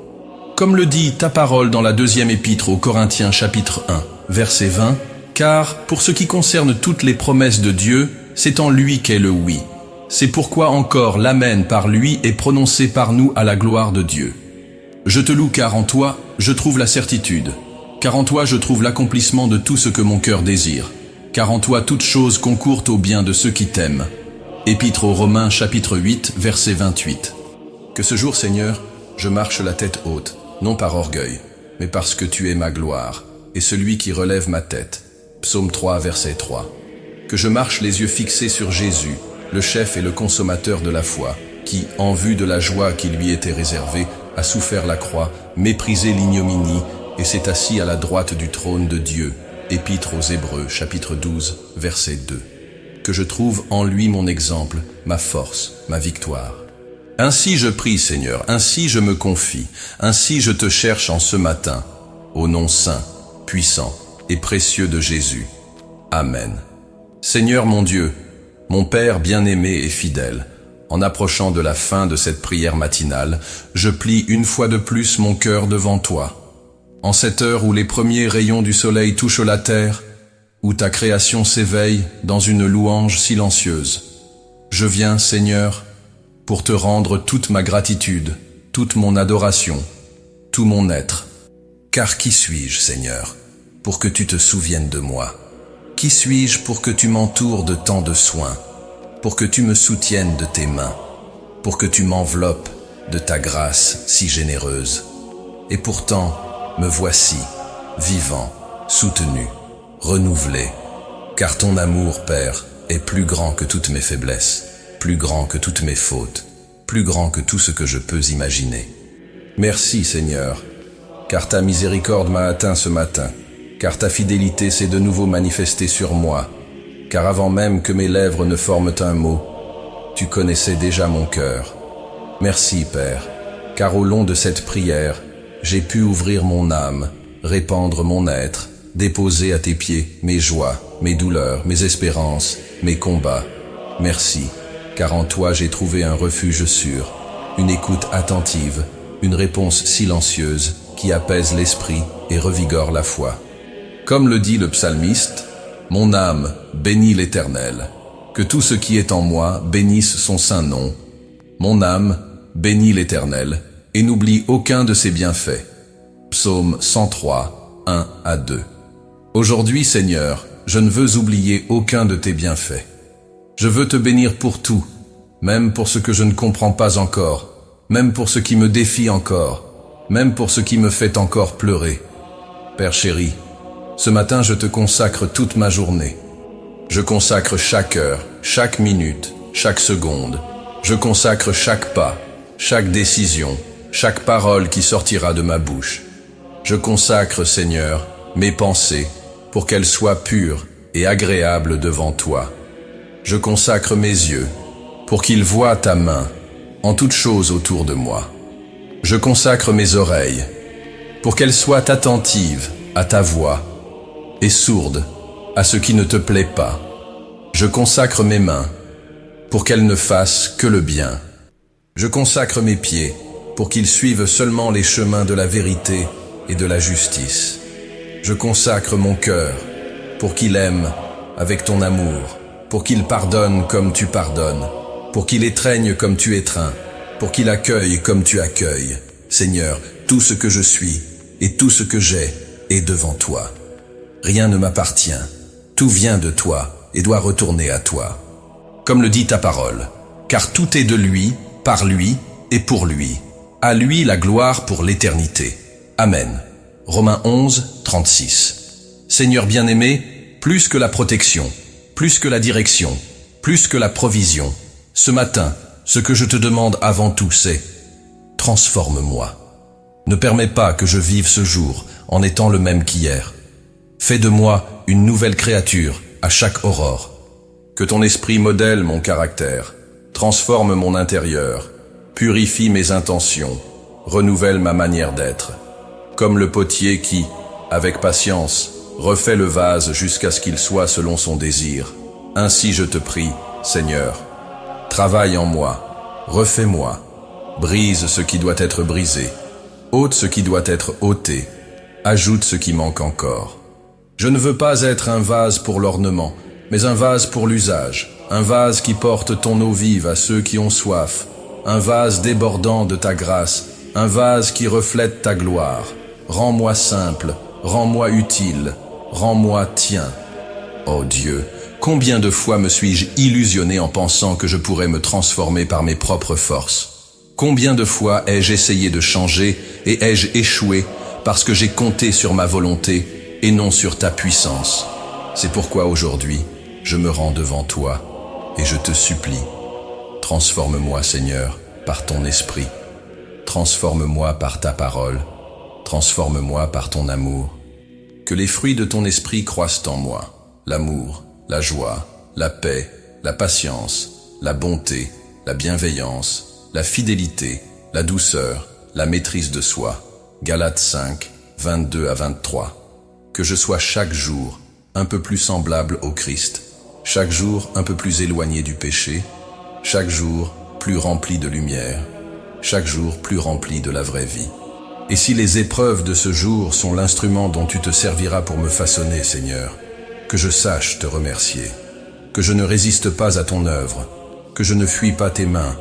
Comme le dit ta parole dans la deuxième épître aux Corinthiens chapitre 1, verset 20, « Car, pour ce qui concerne toutes les promesses de Dieu, c'est en lui qu'est le oui. C'est pourquoi encore l'Amen par lui est prononcé par nous à la gloire de Dieu. Je te loue car en toi, je trouve la certitude. Car en toi, je trouve l'accomplissement de tout ce que mon cœur désire. Car en toi, toute chose concourt au bien de ceux qui t'aiment. » Épître aux Romains chapitre 8, verset 28. Que ce jour, Seigneur, je marche la tête haute, non par orgueil, mais parce que tu es ma gloire, et celui qui relève ma tête. Psaume 3, verset 3. Que je marche les yeux fixés sur Jésus, le chef et le consommateur de la foi, qui, en vue de la joie qui lui était réservée, a souffert la croix, méprisé l'ignominie, et s'est assis à la droite du trône de Dieu. Épître aux Hébreux, chapitre 12, verset 2. Que je trouve en lui mon exemple, ma force, ma victoire. Ainsi je prie, Seigneur, ainsi je me confie, ainsi je te cherche en ce matin, au nom saint, puissant et précieux de Jésus. Amen. Seigneur mon Dieu, mon Père bien-aimé et fidèle, en approchant de la fin de cette prière matinale, je plie une fois de plus mon cœur devant toi. En cette heure où les premiers rayons du soleil touchent la terre, où ta création s'éveille dans une louange silencieuse, je viens, Seigneur, pour te rendre toute ma gratitude, toute mon adoration, tout mon être. Car qui suis-je, Seigneur, pour que tu te souviennes de moi? Qui suis-je pour que tu m'entoures de tant de soins, pour que tu me soutiennes de tes mains, pour que tu m'enveloppes de ta grâce si généreuse? Et pourtant, me voici, vivant, soutenu, renouvelé, car ton amour, Père, est plus grand que toutes mes faiblesses, plus grand que toutes mes fautes, plus grand que tout ce que je peux imaginer. Merci, Seigneur, car ta miséricorde m'a atteint ce matin, car ta fidélité s'est de nouveau manifestée sur moi, car avant même que mes lèvres ne forment un mot, tu connaissais déjà mon cœur. Merci, Père, car au long de cette prière, j'ai pu ouvrir mon âme, répandre mon être, déposer à tes pieds mes joies, mes douleurs, mes espérances, mes combats. Merci, car en toi j'ai trouvé un refuge sûr, une écoute attentive, une réponse silencieuse qui apaise l'esprit et revigore la foi. Comme le dit le psalmiste, « Mon âme bénit l'Éternel, que tout ce qui est en moi bénisse son saint nom. Mon âme bénit l'Éternel, et n'oublie aucun de ses bienfaits. » Psaume 103, 1 à 2. Aujourd'hui, Seigneur, je ne veux oublier aucun de tes bienfaits. Je veux te bénir pour tout, même pour ce que je ne comprends pas encore, même pour ce qui me défie encore, même pour ce qui me fait encore pleurer. Père chéri, ce matin je te consacre toute ma journée. Je consacre chaque heure, chaque minute, chaque seconde. Je consacre chaque pas, chaque décision, chaque parole qui sortira de ma bouche. Je consacre, Seigneur, mes pensées pour qu'elles soient pures et agréables devant toi. Je consacre mes yeux pour qu'ils voient ta main en toutes choses autour de moi. Je consacre mes oreilles pour qu'elles soient attentives à ta voix et sourdes à ce qui ne te plaît pas. Je consacre mes mains pour qu'elles ne fassent que le bien. Je consacre mes pieds pour qu'ils suivent seulement les chemins de la vérité et de la justice. Je consacre mon cœur pour qu'il aime avec ton amour, pour qu'il pardonne comme tu pardonnes, pour qu'il étreigne comme tu étreins, pour qu'il accueille comme tu accueilles. Seigneur, tout ce que je suis et tout ce que j'ai est devant toi. Rien ne m'appartient, tout vient de toi et doit retourner à toi. Comme le dit ta parole, car tout est de lui, par lui et pour lui. À lui la gloire pour l'éternité. Amen. Romains 11, 36. Seigneur bien-aimé, plus que la protection, plus que la direction, plus que la provision, ce matin, ce que je te demande avant tout, c'est « Transforme-moi ». Ne permets pas que je vive ce jour en étant le même qu'hier. Fais de moi une nouvelle créature à chaque aurore. Que ton esprit modèle mon caractère, transforme mon intérieur, purifie mes intentions, renouvelle ma manière d'être. Comme le potier qui, avec patience, refait le vase jusqu'à ce qu'il soit selon son désir. Ainsi je te prie, Seigneur, travaille en moi, refais-moi, brise ce qui doit être brisé, ôte ce qui doit être ôté, ajoute ce qui manque encore. Je ne veux pas être un vase pour l'ornement, mais un vase pour l'usage, un vase qui porte ton eau vive à ceux qui ont soif, un vase débordant de ta grâce, un vase qui reflète ta gloire. Rends-moi simple, rends-moi utile, rends-moi tien. Oh Dieu, combien de fois me suis-je illusionné en pensant que je pourrais me transformer par mes propres forces? Combien de fois ai-je essayé de changer et ai-je échoué parce que j'ai compté sur ma volonté et non sur ta puissance? C'est pourquoi aujourd'hui, je me rends devant toi et je te supplie. Transforme-moi, Seigneur, par ton esprit. Transforme-moi par ta parole. Transforme-moi par ton amour. Que les fruits de ton esprit croissent en moi. L'amour, la joie, la paix, la patience, la bonté, la bienveillance, la fidélité, la douceur, la maîtrise de soi. Galates 5, 22 à 23. Que je sois chaque jour un peu plus semblable au Christ, chaque jour un peu plus éloigné du péché, chaque jour plus rempli de lumière, chaque jour plus rempli de la vraie vie. Et si les épreuves de ce jour sont l'instrument dont tu te serviras pour me façonner, Seigneur, que je sache te remercier, que je ne résiste pas à ton œuvre, que je ne fuis pas tes mains,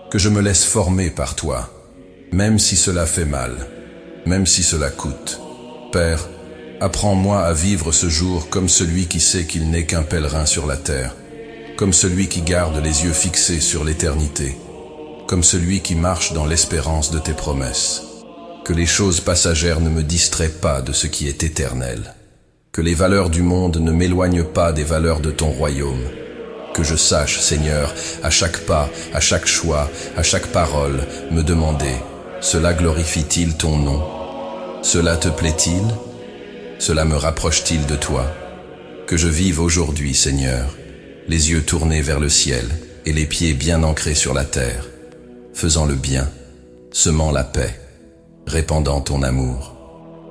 que je me laisse former par toi, même si cela fait mal, même si cela coûte. Père, apprends-moi à vivre ce jour comme celui qui sait qu'il n'est qu'un pèlerin sur la terre, comme celui qui garde les yeux fixés sur l'éternité, comme celui qui marche dans l'espérance de tes promesses. Que les choses passagères ne me distraient pas de ce qui est éternel, que les valeurs du monde ne m'éloignent pas des valeurs de ton royaume, que je sache, Seigneur, à chaque pas, à chaque choix, à chaque parole, me demander, cela glorifie-t-il ton nom? Cela te plaît-il? Cela me rapproche-t-il de toi? Que je vive aujourd'hui, Seigneur, les yeux tournés vers le ciel et les pieds bien ancrés sur la terre, faisant le bien, semant la paix, répandant ton amour.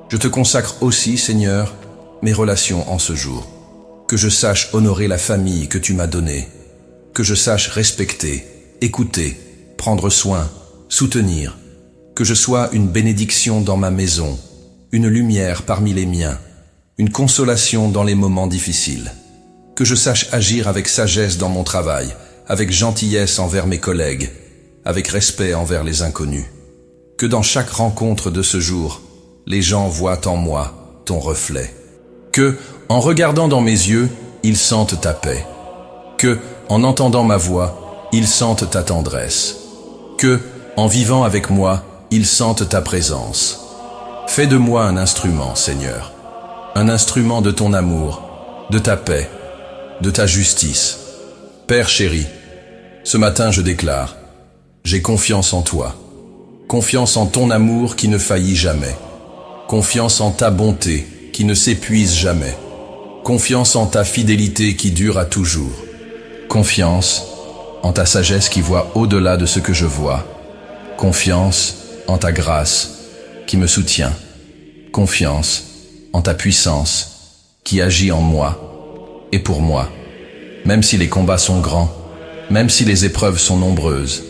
Je te consacre aussi, Seigneur, mes relations en ce jour. Que je sache honorer la famille que tu m'as donnée, que je sache respecter, écouter, prendre soin, soutenir, que je sois une bénédiction dans ma maison, une lumière parmi les miens, une consolation dans les moments difficiles, que je sache agir avec sagesse dans mon travail, avec gentillesse envers mes collègues, avec respect envers les inconnus, que dans chaque rencontre de ce jour, les gens voient en moi ton reflet, que, en regardant dans mes yeux, ils sentent ta paix, que, en entendant ma voix, ils sentent ta tendresse, que, en vivant avec moi, ils sentent ta présence. Fais de moi un instrument, Seigneur, un instrument de ton amour, de ta paix, de ta justice. Père chéri, ce matin je déclare, j'ai confiance en toi, confiance en ton amour qui ne faillit jamais, confiance en ta bonté qui ne s'épuise jamais, confiance en ta fidélité qui dure à toujours, confiance en ta sagesse qui voit au-delà de ce que je vois, confiance en ta grâce qui me soutient, confiance en ta puissance qui agit en moi et pour moi, même si les combats sont grands, même si les épreuves sont nombreuses,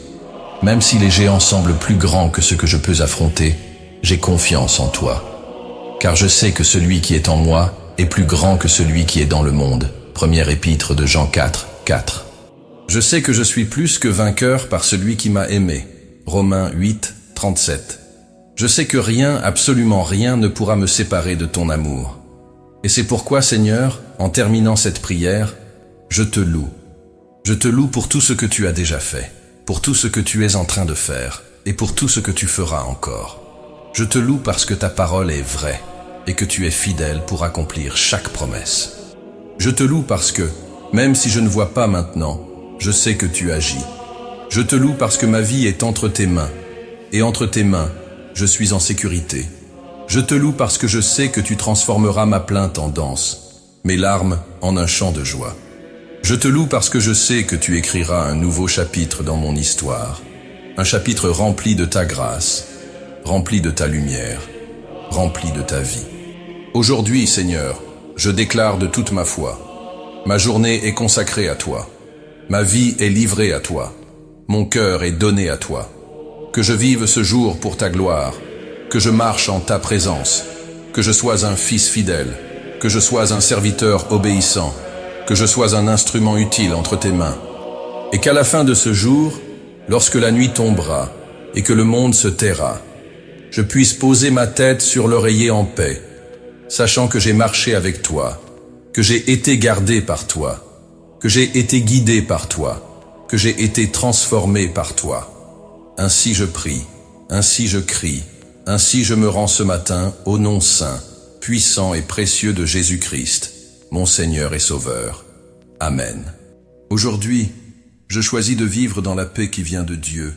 même si les géants semblent plus grands que ce que je peux affronter, j'ai confiance en toi. Car je sais que celui qui est en moi est plus grand que celui qui est dans le monde. Première épître de Jean 4, 4. Je sais que je suis plus que vainqueur par celui qui m'a aimé. Romains 8, 37. Je sais que rien, absolument rien, ne pourra me séparer de ton amour. Et c'est pourquoi, Seigneur, en terminant cette prière, je te loue. Je te loue pour tout ce que tu as déjà fait, pour tout ce que tu es en train de faire, et pour tout ce que tu feras encore. Je te loue parce que ta parole est vraie, et que tu es fidèle pour accomplir chaque promesse. Je te loue parce que, même si je ne vois pas maintenant, je sais que tu agis. Je te loue parce que ma vie est entre tes mains, et entre tes mains, je suis en sécurité. Je te loue parce que je sais que tu transformeras ma plainte en danse, mes larmes en un chant de joie. Je te loue parce que je sais que tu écriras un nouveau chapitre dans mon histoire, un chapitre rempli de ta grâce, rempli de ta lumière, rempli de ta vie. Aujourd'hui, Seigneur, je déclare de toute ma foi, ma journée est consacrée à toi, ma vie est livrée à toi, mon cœur est donné à toi, que je vive ce jour pour ta gloire, que je marche en ta présence, que je sois un fils fidèle, que je sois un serviteur obéissant, que je sois un instrument utile entre tes mains, et qu'à la fin de ce jour, lorsque la nuit tombera et que le monde se taira, je puisse poser ma tête sur l'oreiller en paix, sachant que j'ai marché avec toi, que j'ai été gardé par toi, que j'ai été guidé par toi, que j'ai été transformé par toi. Ainsi je prie, ainsi je crie, ainsi je me rends ce matin au nom saint, puissant et précieux de Jésus-Christ, mon Seigneur et Sauveur. Amen. Aujourd'hui, je choisis de vivre dans la paix qui vient de Dieu,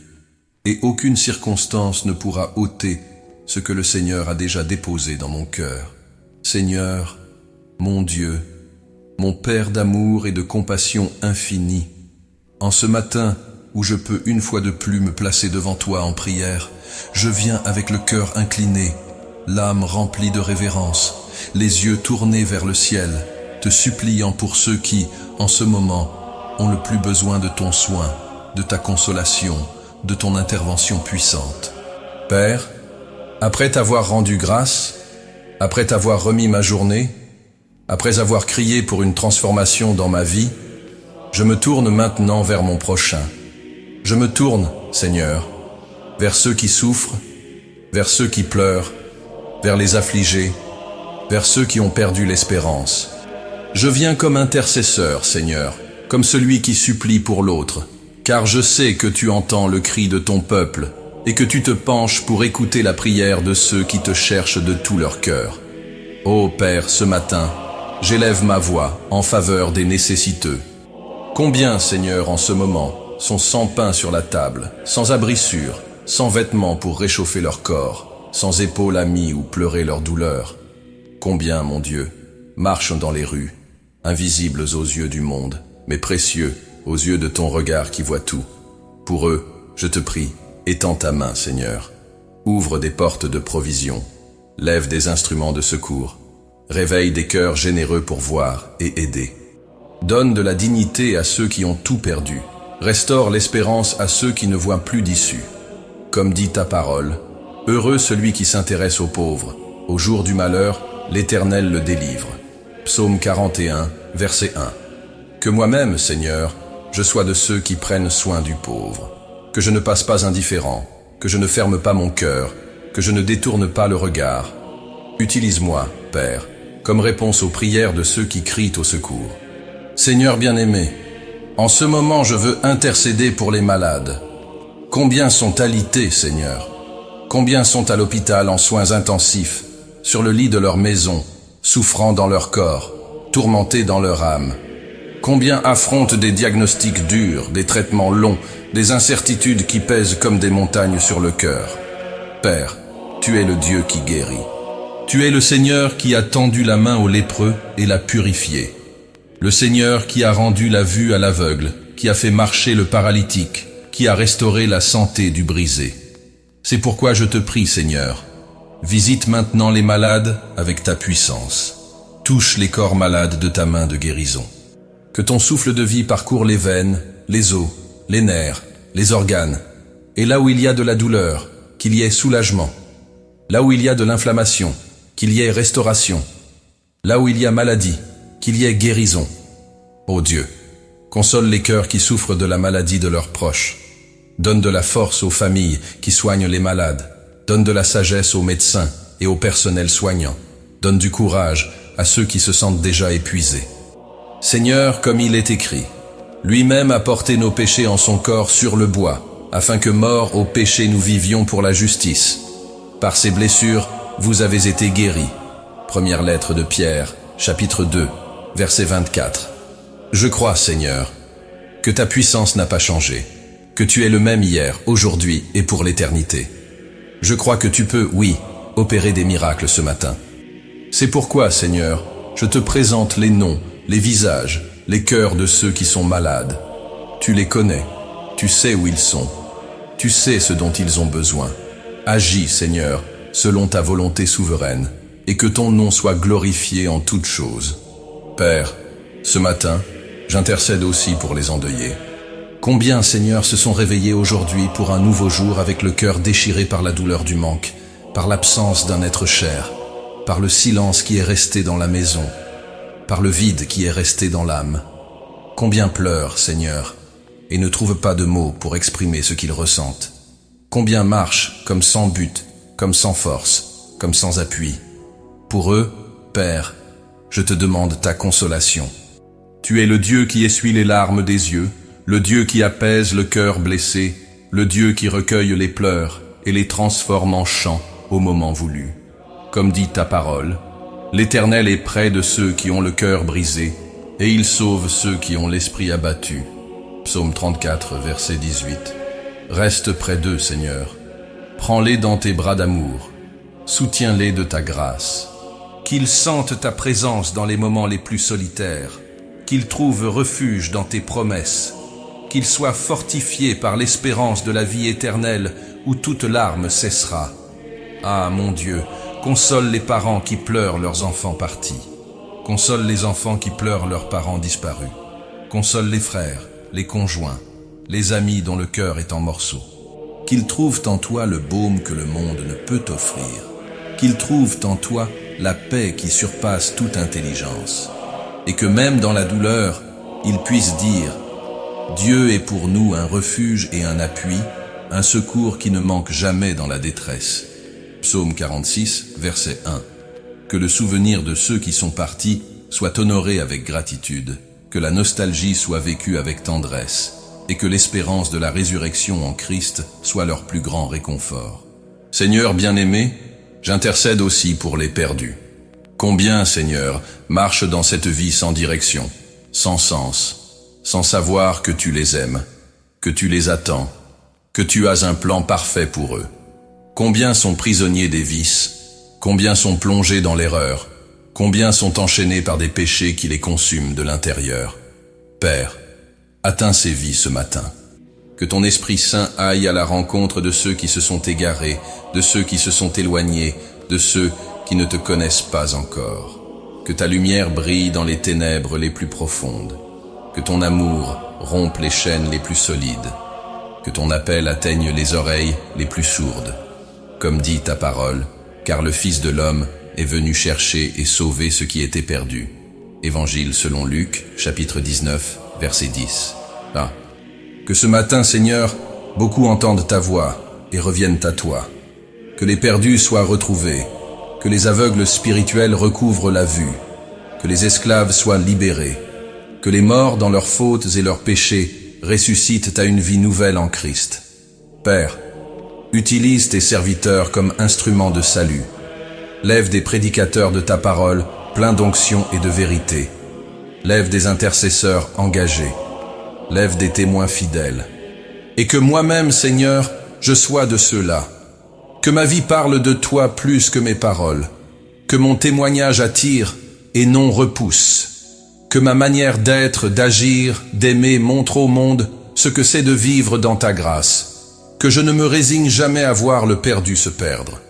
et aucune circonstance ne pourra ôter ce que le Seigneur a déjà déposé dans mon cœur. Seigneur, mon Dieu, mon Père d'amour et de compassion infinie, en ce matin où je peux une fois de plus me placer devant toi en prière. Je viens avec le cœur incliné, l'âme remplie de révérence, les yeux tournés vers le ciel, te suppliant pour ceux qui, en ce moment, ont le plus besoin de ton soin, de ta consolation, de ton intervention puissante. Père, après t'avoir rendu grâce, après t'avoir remis ma journée, après avoir crié pour une transformation dans ma vie, je me tourne maintenant vers mon prochain. Je me tourne, Seigneur, vers ceux qui souffrent, vers ceux qui pleurent, vers les affligés, vers ceux qui ont perdu l'espérance. Je viens comme intercesseur, Seigneur, comme celui qui supplie pour l'autre, car je sais que tu entends le cri de ton peuple et que tu te penches pour écouter la prière de ceux qui te cherchent de tout leur cœur. Ô Père, ce matin, j'élève ma voix en faveur des nécessiteux. Combien, Seigneur, en ce moment, sont sans pain sur la table, sans abrissure, sans vêtements pour réchauffer leur corps, sans épaules amies ou pleurer leur douleur. Combien, mon Dieu, marchent dans les rues, invisibles aux yeux du monde, mais précieux aux yeux de ton regard qui voit tout. Pour eux, je te prie, étends ta main, Seigneur. Ouvre des portes de provision, lève des instruments de secours, réveille des cœurs généreux pour voir et aider. Donne de la dignité à ceux qui ont tout perdu, restaure l'espérance à ceux qui ne voient plus d'issue. Comme dit ta parole, heureux celui qui s'intéresse aux pauvres, au jour du malheur, l'Éternel le délivre. Psaume 41, verset 1. Que moi-même, Seigneur, je sois de ceux qui prennent soin du pauvre. Que je ne passe pas indifférent, que je ne ferme pas mon cœur, que je ne détourne pas le regard. Utilise-moi, Père, comme réponse aux prières de ceux qui crient au secours. Seigneur bien-aimé, en ce moment je veux intercéder pour les malades. Combien sont alités, Seigneur? Combien sont à l'hôpital en soins intensifs, sur le lit de leur maison, souffrant dans leur corps, tourmentés dans leur âme? Combien affrontent des diagnostics durs, des traitements longs, des incertitudes qui pèsent comme des montagnes sur le cœur? Père, tu es le Dieu qui guérit. Tu es le Seigneur qui a tendu la main au lépreux et l'a purifié. Le Seigneur qui a rendu la vue à l'aveugle, qui a fait marcher le paralytique, qui a restauré la santé du brisé. C'est pourquoi je te prie, Seigneur, visite maintenant les malades avec ta puissance. Touche les corps malades de ta main de guérison. Que ton souffle de vie parcourt les veines, les os, les nerfs, les organes, et là où il y a de la douleur, qu'il y ait soulagement. Là où il y a de l'inflammation, qu'il y ait restauration. Là où il y a maladie, qu'il y ait guérison. Ô Dieu, console les cœurs qui souffrent de la maladie de leurs proches. Donne de la force aux familles qui soignent les malades. Donne de la sagesse aux médecins et au personnel soignant. Donne du courage à ceux qui se sentent déjà épuisés. Seigneur, comme il est écrit, lui-même a porté nos péchés en son corps sur le bois, afin que morts au péché nous vivions pour la justice. Par ses blessures, vous avez été guéris. Première lettre de Pierre, chapitre 2, verset 24. Je crois, Seigneur, que ta puissance n'a pas changé, que tu es le même hier, aujourd'hui et pour l'éternité. Je crois que tu peux, oui, opérer des miracles ce matin. C'est pourquoi, Seigneur, je te présente les noms, les visages, les cœurs de ceux qui sont malades. Tu les connais, tu sais où ils sont, tu sais ce dont ils ont besoin. Agis, Seigneur, selon ta volonté souveraine, et que ton nom soit glorifié en toutes choses. Père, ce matin, j'intercède aussi pour les endeuillés. Combien, Seigneur, se sont réveillés aujourd'hui pour un nouveau jour avec le cœur déchiré par la douleur du manque, par l'absence d'un être cher, par le silence qui est resté dans la maison, par le vide qui est resté dans l'âme. Combien pleurent, Seigneur, et ne trouvent pas de mots pour exprimer ce qu'ils ressentent. Combien marchent comme sans but, comme sans force, comme sans appui. Pour eux, Père, je te demande ta consolation. Tu es le Dieu qui essuie les larmes des yeux, le Dieu qui apaise le cœur blessé, le Dieu qui recueille les pleurs et les transforme en chants au moment voulu. Comme dit ta parole, l'Éternel est près de ceux qui ont le cœur brisé, et il sauve ceux qui ont l'esprit abattu. Psaume 34, verset 18. Reste près d'eux, Seigneur. Prends-les dans tes bras d'amour. Soutiens-les de ta grâce. Qu'ils sentent ta présence dans les moments les plus solitaires. Qu'ils trouvent refuge dans tes promesses. qu'ils soient fortifiés par l'espérance de la vie éternelle où toute larme cessera. Ah, mon Dieu, console les parents qui pleurent leurs enfants partis. Console les enfants qui pleurent leurs parents disparus. Console les frères, les conjoints, les amis dont le cœur est en morceaux. Qu'ils trouvent en toi le baume que le monde ne peut offrir. Qu'ils trouvent en toi la paix qui surpasse toute intelligence. Et que même dans la douleur, ils puissent dire « Dieu est pour nous un refuge et un appui, un secours qui ne manque jamais dans la détresse. » Psaume 46, verset 1. Que le souvenir de ceux qui sont partis soit honoré avec gratitude, que la nostalgie soit vécue avec tendresse, et que l'espérance de la résurrection en Christ soit leur plus grand réconfort. Seigneur bien-aimé, j'intercède aussi pour les perdus. Combien, Seigneur, marchent dans cette vie sans direction, sans sens, sans savoir que tu les aimes, que tu les attends, que tu as un plan parfait pour eux. Combien sont prisonniers des vices, combien sont plongés dans l'erreur, combien sont enchaînés par des péchés qui les consument de l'intérieur. Père, atteins ces vies ce matin. Que ton Esprit Saint aille à la rencontre de ceux qui se sont égarés, de ceux qui se sont éloignés, de ceux qui ne te connaissent pas encore. Que ta lumière brille dans les ténèbres les plus profondes. Que ton amour rompe les chaînes les plus solides. Que ton appel atteigne les oreilles les plus sourdes. Comme dit ta parole, car le Fils de l'homme est venu chercher et sauver ce qui était perdu. Évangile selon Luc, chapitre 19, verset 10. Ah, que ce matin, Seigneur, beaucoup entendent ta voix et reviennent à toi. Que les perdus soient retrouvés, que les aveugles spirituels recouvrent la vue, que les esclaves soient libérés, que les morts dans leurs fautes et leurs péchés ressuscitent à une vie nouvelle en Christ. Père, utilise tes serviteurs comme instruments de salut. Lève des prédicateurs de ta parole, pleins d'onction et de vérité. Lève des intercesseurs engagés. Lève des témoins fidèles. Et que moi-même, Seigneur, je sois de ceux-là. Que ma vie parle de toi plus que mes paroles. Que mon témoignage attire et non repousse. Que ma manière d'être, d'agir, d'aimer montre au monde ce que c'est de vivre dans ta grâce. Que je ne me résigne jamais à voir le perdu se perdre.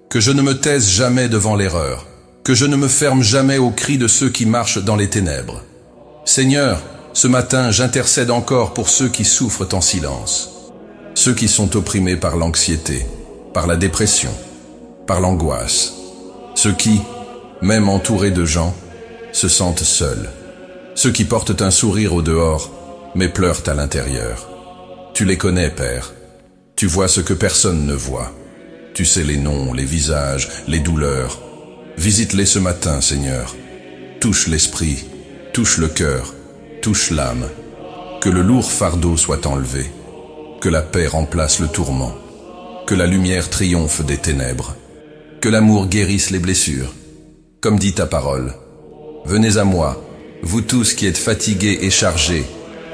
Que je ne me taise jamais devant l'erreur. Que je ne me ferme jamais aux cris de ceux qui marchent dans les ténèbres. Seigneur, ce matin, j'intercède encore pour ceux qui souffrent en silence. Ceux qui sont opprimés par l'anxiété, par la dépression, par l'angoisse. Ceux qui, même entourés de gens, se sentent seuls. Ceux qui portent un sourire au dehors, mais pleurent à l'intérieur. Tu les connais, Père. Tu vois ce que personne ne voit. Tu sais les noms, les visages, les douleurs. Visite-les ce matin, Seigneur. Touche l'esprit, touche le cœur, touche l'âme. Que le lourd fardeau soit enlevé. Que la paix remplace le tourment. Que la lumière triomphe des ténèbres. Que l'amour guérisse les blessures. Comme dit ta parole. Venez à moi, vous tous qui êtes fatigués et chargés,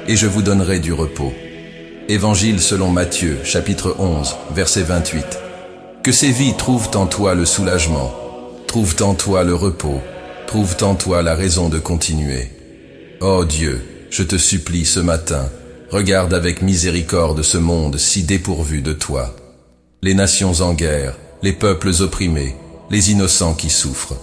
et je vous donnerai du repos. Évangile selon Matthieu, chapitre 11, verset 28. Que ces vies trouvent en toi le soulagement, trouvent en toi le repos, trouvent en toi la raison de continuer. Ô Dieu, je te supplie ce matin, regarde avec miséricorde ce monde si dépourvu de toi. Les nations en guerre, les peuples opprimés, les innocents qui souffrent.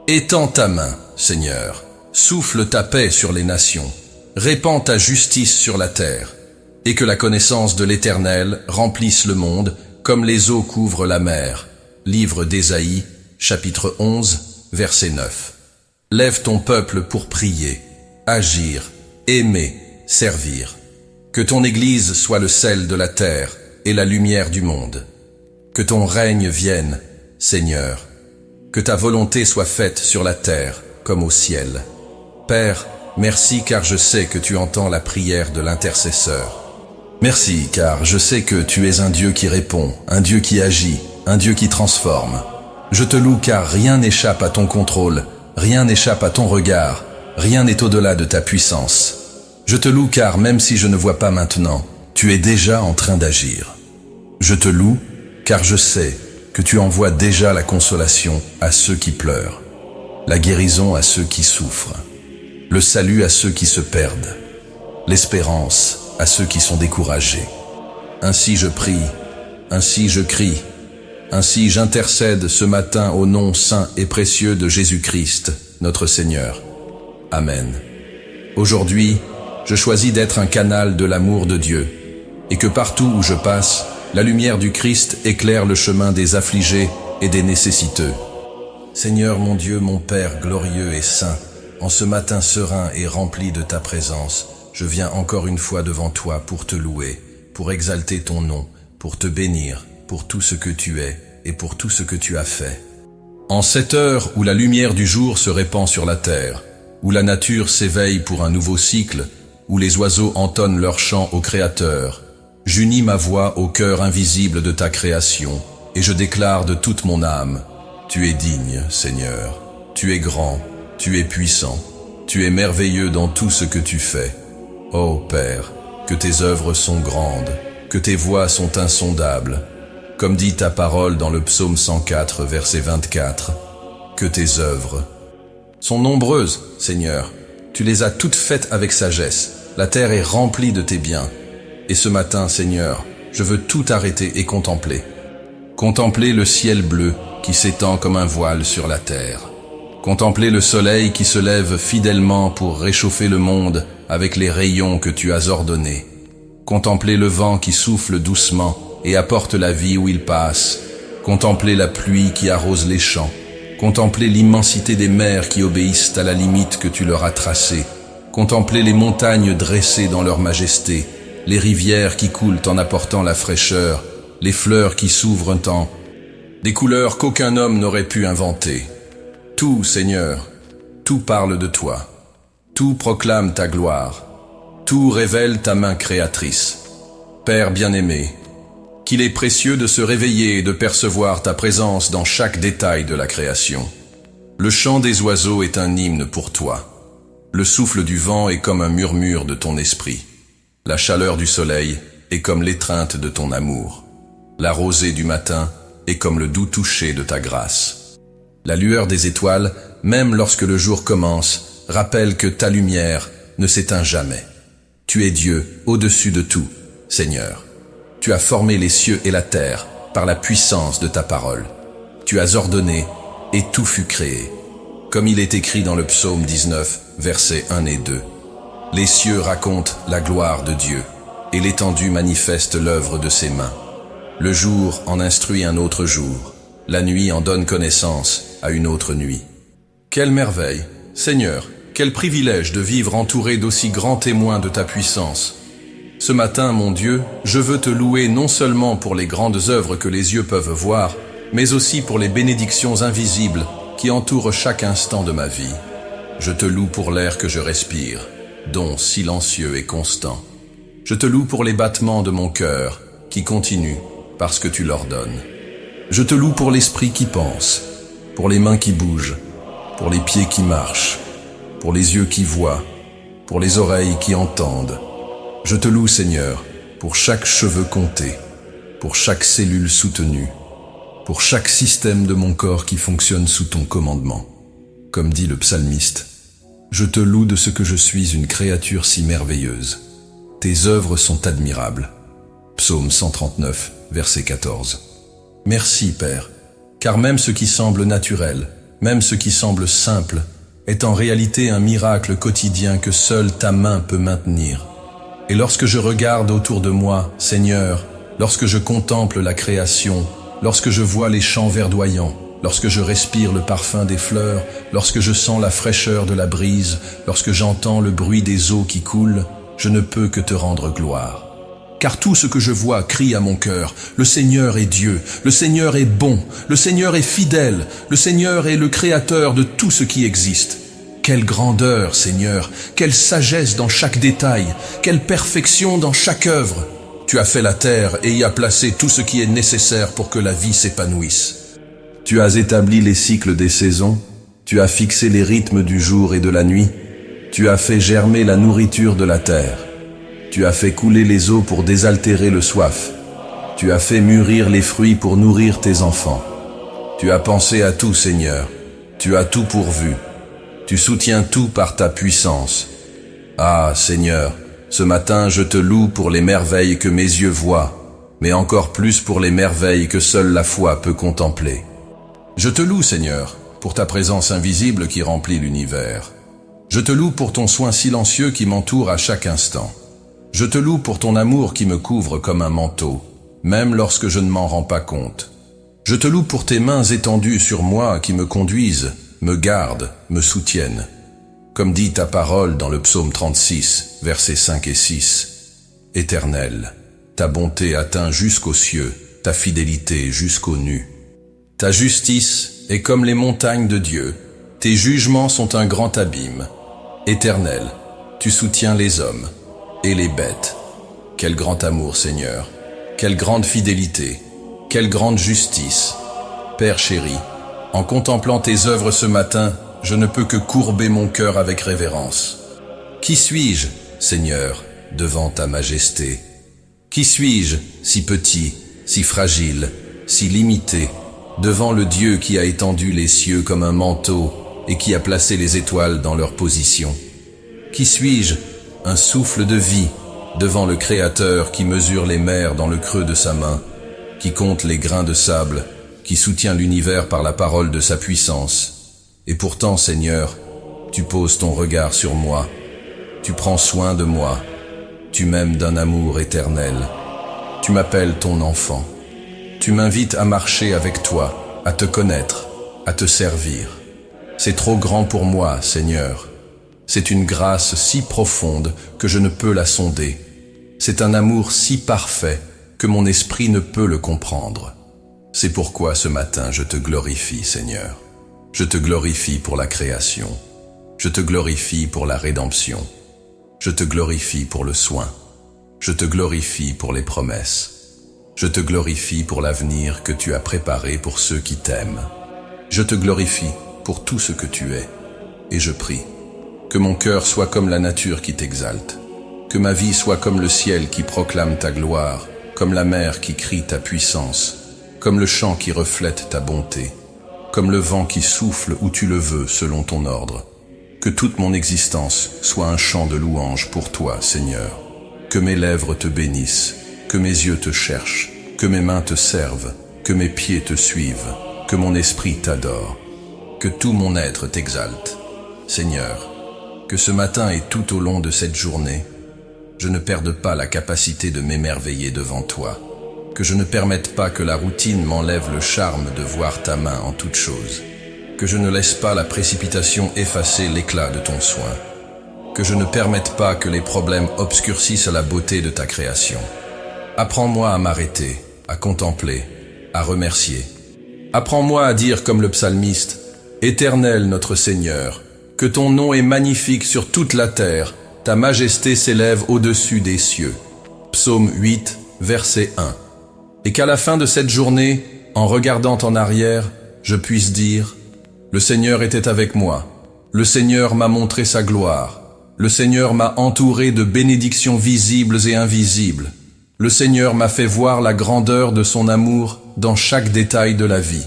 Étends ta main, Seigneur, souffle ta paix sur les nations, répands ta justice sur la terre, et que la connaissance de l'Éternel remplisse le monde comme les eaux couvrent la mer. Livre d'Ésaïe, chapitre 11, verset 9. Lève ton peuple pour prier, agir, aimer, servir. Que ton Église soit le sel de la terre et la lumière du monde. Que ton règne vienne, Seigneur. Que ta volonté soit faite sur la terre comme au ciel. Père, merci car je sais que tu entends la prière de l'intercesseur. Merci car je sais que tu es un Dieu qui répond, un Dieu qui agit, un Dieu qui transforme. Je te loue car rien n'échappe à ton contrôle, rien n'échappe à ton regard, rien n'est au-delà de ta puissance. Je te loue car même si je ne vois pas maintenant, tu es déjà en train d'agir. Je te loue car je sais que tu envoies déjà la consolation à ceux qui pleurent, la guérison à ceux qui souffrent, le salut à ceux qui se perdent, l'espérance à ceux qui sont découragés. Ainsi je prie, ainsi je crie, ainsi j'intercède ce matin au nom saint et précieux de Jésus-Christ, notre Seigneur. Amen. Aujourd'hui, je choisis d'être un canal de l'amour de Dieu, et que partout où je passe, la lumière du Christ éclaire le chemin des affligés et des nécessiteux. Seigneur mon Dieu, mon Père glorieux et saint, en ce matin serein et rempli de ta présence, je viens encore une fois devant toi pour te louer, pour exalter ton nom, pour te bénir, pour tout ce que tu es et pour tout ce que tu as fait. En cette heure où la lumière du jour se répand sur la terre, où la nature s'éveille pour un nouveau cycle, où les oiseaux entonnent leur chant au Créateur, j'unis ma voix au cœur invisible de ta création, et je déclare de toute mon âme, tu es digne, Seigneur, tu es grand, tu es puissant, tu es merveilleux dans tout ce que tu fais. Ô Père, que tes œuvres sont grandes, que tes voies sont insondables, comme dit ta parole dans le psaume 104, verset 24, que tes œuvres sont nombreuses, Seigneur, tu les as toutes faites avec sagesse, la terre est remplie de tes biens. Et ce matin, Seigneur, je veux tout arrêter et contempler. Contempler le ciel bleu qui s'étend comme un voile sur la terre. Contempler le soleil qui se lève fidèlement pour réchauffer le monde avec les rayons que tu as ordonnés. Contempler le vent qui souffle doucement et apporte la vie où il passe. Contempler la pluie qui arrose les champs. Contempler l'immensité des mers qui obéissent à la limite que tu leur as tracée. Contempler les montagnes dressées dans leur majesté, les rivières qui coulent en apportant la fraîcheur, les fleurs qui s'ouvrent en des couleurs qu'aucun homme n'aurait pu inventer. Tout, Seigneur, tout parle de toi. Tout proclame ta gloire. Tout révèle ta main créatrice. Père bien-aimé, qu'il est précieux de se réveiller et de percevoir ta présence dans chaque détail de la création. Le chant des oiseaux est un hymne pour toi. Le souffle du vent est comme un murmure de ton esprit. La chaleur du soleil est comme l'étreinte de ton amour. La rosée du matin est comme le doux toucher de ta grâce. La lueur des étoiles, même lorsque le jour commence, rappelle que ta lumière ne s'éteint jamais. Tu es Dieu au-dessus de tout, Seigneur. Tu as formé les cieux et la terre par la puissance de ta parole. Tu as ordonné et tout fut créé. Comme il est écrit dans le psaume 19, versets 1 et 2. Les cieux racontent la gloire de Dieu, et l'étendue manifeste l'œuvre de ses mains. Le jour en instruit un autre jour, la nuit en donne connaissance à une autre nuit. Quelle merveille, Seigneur, quel privilège de vivre entouré d'aussi grands témoins de ta puissance. Ce matin, mon Dieu, je veux te louer non seulement pour les grandes œuvres que les yeux peuvent voir, mais aussi pour les bénédictions invisibles qui entourent chaque instant de ma vie. Je te loue pour l'air que je respire, don silencieux et constant. Je te loue pour les battements de mon cœur, qui continuent parce que tu l'ordonnes. Je te loue pour l'esprit qui pense, pour les mains qui bougent, pour les pieds qui marchent, pour les yeux qui voient, pour les oreilles qui entendent. Je te loue, Seigneur, pour chaque cheveu compté, pour chaque cellule soutenue, pour chaque système de mon corps qui fonctionne sous ton commandement. Comme dit le psalmiste, je te loue de ce que je suis une créature si merveilleuse. Tes œuvres sont admirables. Psaume 139, verset 14. Merci, Père, car même ce qui semble naturel, même ce qui semble simple, est en réalité un miracle quotidien que seule ta main peut maintenir. Et lorsque je regarde autour de moi, Seigneur, lorsque je contemple la création, lorsque je vois les champs verdoyants, lorsque je respire le parfum des fleurs, lorsque je sens la fraîcheur de la brise, lorsque j'entends le bruit des eaux qui coulent, je ne peux que te rendre gloire. Car tout ce que je vois crie à mon cœur, le Seigneur est Dieu, le Seigneur est bon, le Seigneur est fidèle, le Seigneur est le créateur de tout ce qui existe. Quelle grandeur, Seigneur, quelle sagesse dans chaque détail, quelle perfection dans chaque œuvre. Tu as fait la terre et y as placé tout ce qui est nécessaire pour que la vie s'épanouisse. Tu as établi les cycles des saisons, tu as fixé les rythmes du jour et de la nuit, tu as fait germer la nourriture de la terre. Tu as fait couler les eaux pour désaltérer le soif. Tu as fait mûrir les fruits pour nourrir tes enfants. Tu as pensé à tout, Seigneur. Tu as tout pourvu. Tu soutiens tout par ta puissance. Ah, Seigneur, Ce matin, je te loue pour les merveilles que mes yeux voient, mais encore plus pour les merveilles que seule la foi peut contempler. Je te loue, Seigneur, pour ta présence invisible qui remplit l'univers. Je te loue pour ton soin silencieux qui m'entoure à chaque instant. Je te loue pour ton amour qui me couvre comme un manteau, même lorsque je ne m'en rends pas compte. Je te loue pour tes mains étendues sur moi qui me conduisent, me gardent, me soutiennent. Comme dit ta parole dans le psaume 36, versets 5 et 6. Éternel, ta bonté atteint jusqu'aux cieux, ta fidélité jusqu'aux nues. Ta justice est comme les montagnes de Dieu, tes jugements sont un grand abîme. Éternel, tu soutiens les hommes et les bêtes. Quel grand amour, Seigneur, quelle grande fidélité, quelle grande justice. Père chéri, en contemplant tes œuvres ce matin, je ne peux que courber mon cœur avec révérence. Qui suis-je, Seigneur, devant ta majesté? Qui suis-je, si petit, si fragile, si limité, devant le Dieu qui a étendu les cieux comme un manteau et qui a placé les étoiles dans leur position? Qui suis-je, un souffle de vie, devant le Créateur qui mesure les mers dans le creux de sa main, qui compte les grains de sable, qui soutient l'univers par la parole de sa puissance? Et pourtant, Seigneur, tu poses ton regard sur moi, tu prends soin de moi, tu m'aimes d'un amour éternel, tu m'appelles ton enfant, tu m'invites à marcher avec toi, à te connaître, à te servir. C'est trop grand pour moi, Seigneur. C'est une grâce si profonde que je ne peux la sonder. C'est un amour si parfait que mon esprit ne peut le comprendre. C'est pourquoi ce matin je te glorifie, Seigneur. Je te glorifie pour la création. Je te glorifie pour la rédemption. Je te glorifie pour le soin. Je te glorifie pour les promesses. Je te glorifie pour l'avenir que tu as préparé pour ceux qui t'aiment. Je te glorifie pour tout ce que tu es. Et je prie que mon cœur soit comme la nature qui t'exalte, que ma vie soit comme le ciel qui proclame ta gloire, comme la mer qui crie ta puissance, comme le champ qui reflète ta bonté, comme le vent qui souffle où tu le veux selon ton ordre. Que toute mon existence soit un chant de louange pour toi, Seigneur. Que mes lèvres te bénissent, que mes yeux te cherchent, que mes mains te servent, que mes pieds te suivent, que mon esprit t'adore, que tout mon être t'exalte. Seigneur, que ce matin et tout au long de cette journée, je ne perde pas la capacité de m'émerveiller devant toi, que je ne permette pas que la routine m'enlève le charme de voir ta main en toutes choses, que je ne laisse pas la précipitation effacer l'éclat de ton soin, que je ne permette pas que les problèmes obscurcissent la beauté de ta création. Apprends-moi à m'arrêter, à contempler, à remercier. Apprends-moi à dire comme le psalmiste, « Éternel notre Seigneur, que ton nom est magnifique sur toute la terre, ta majesté s'élève au-dessus des cieux. » Psaume 8, verset 1. Et qu'à la fin de cette journée, en regardant en arrière, je puisse dire, « Le Seigneur était avec moi, le Seigneur m'a montré sa gloire, le Seigneur m'a entouré de bénédictions visibles et invisibles, le Seigneur m'a fait voir la grandeur de son amour dans chaque détail de la vie. »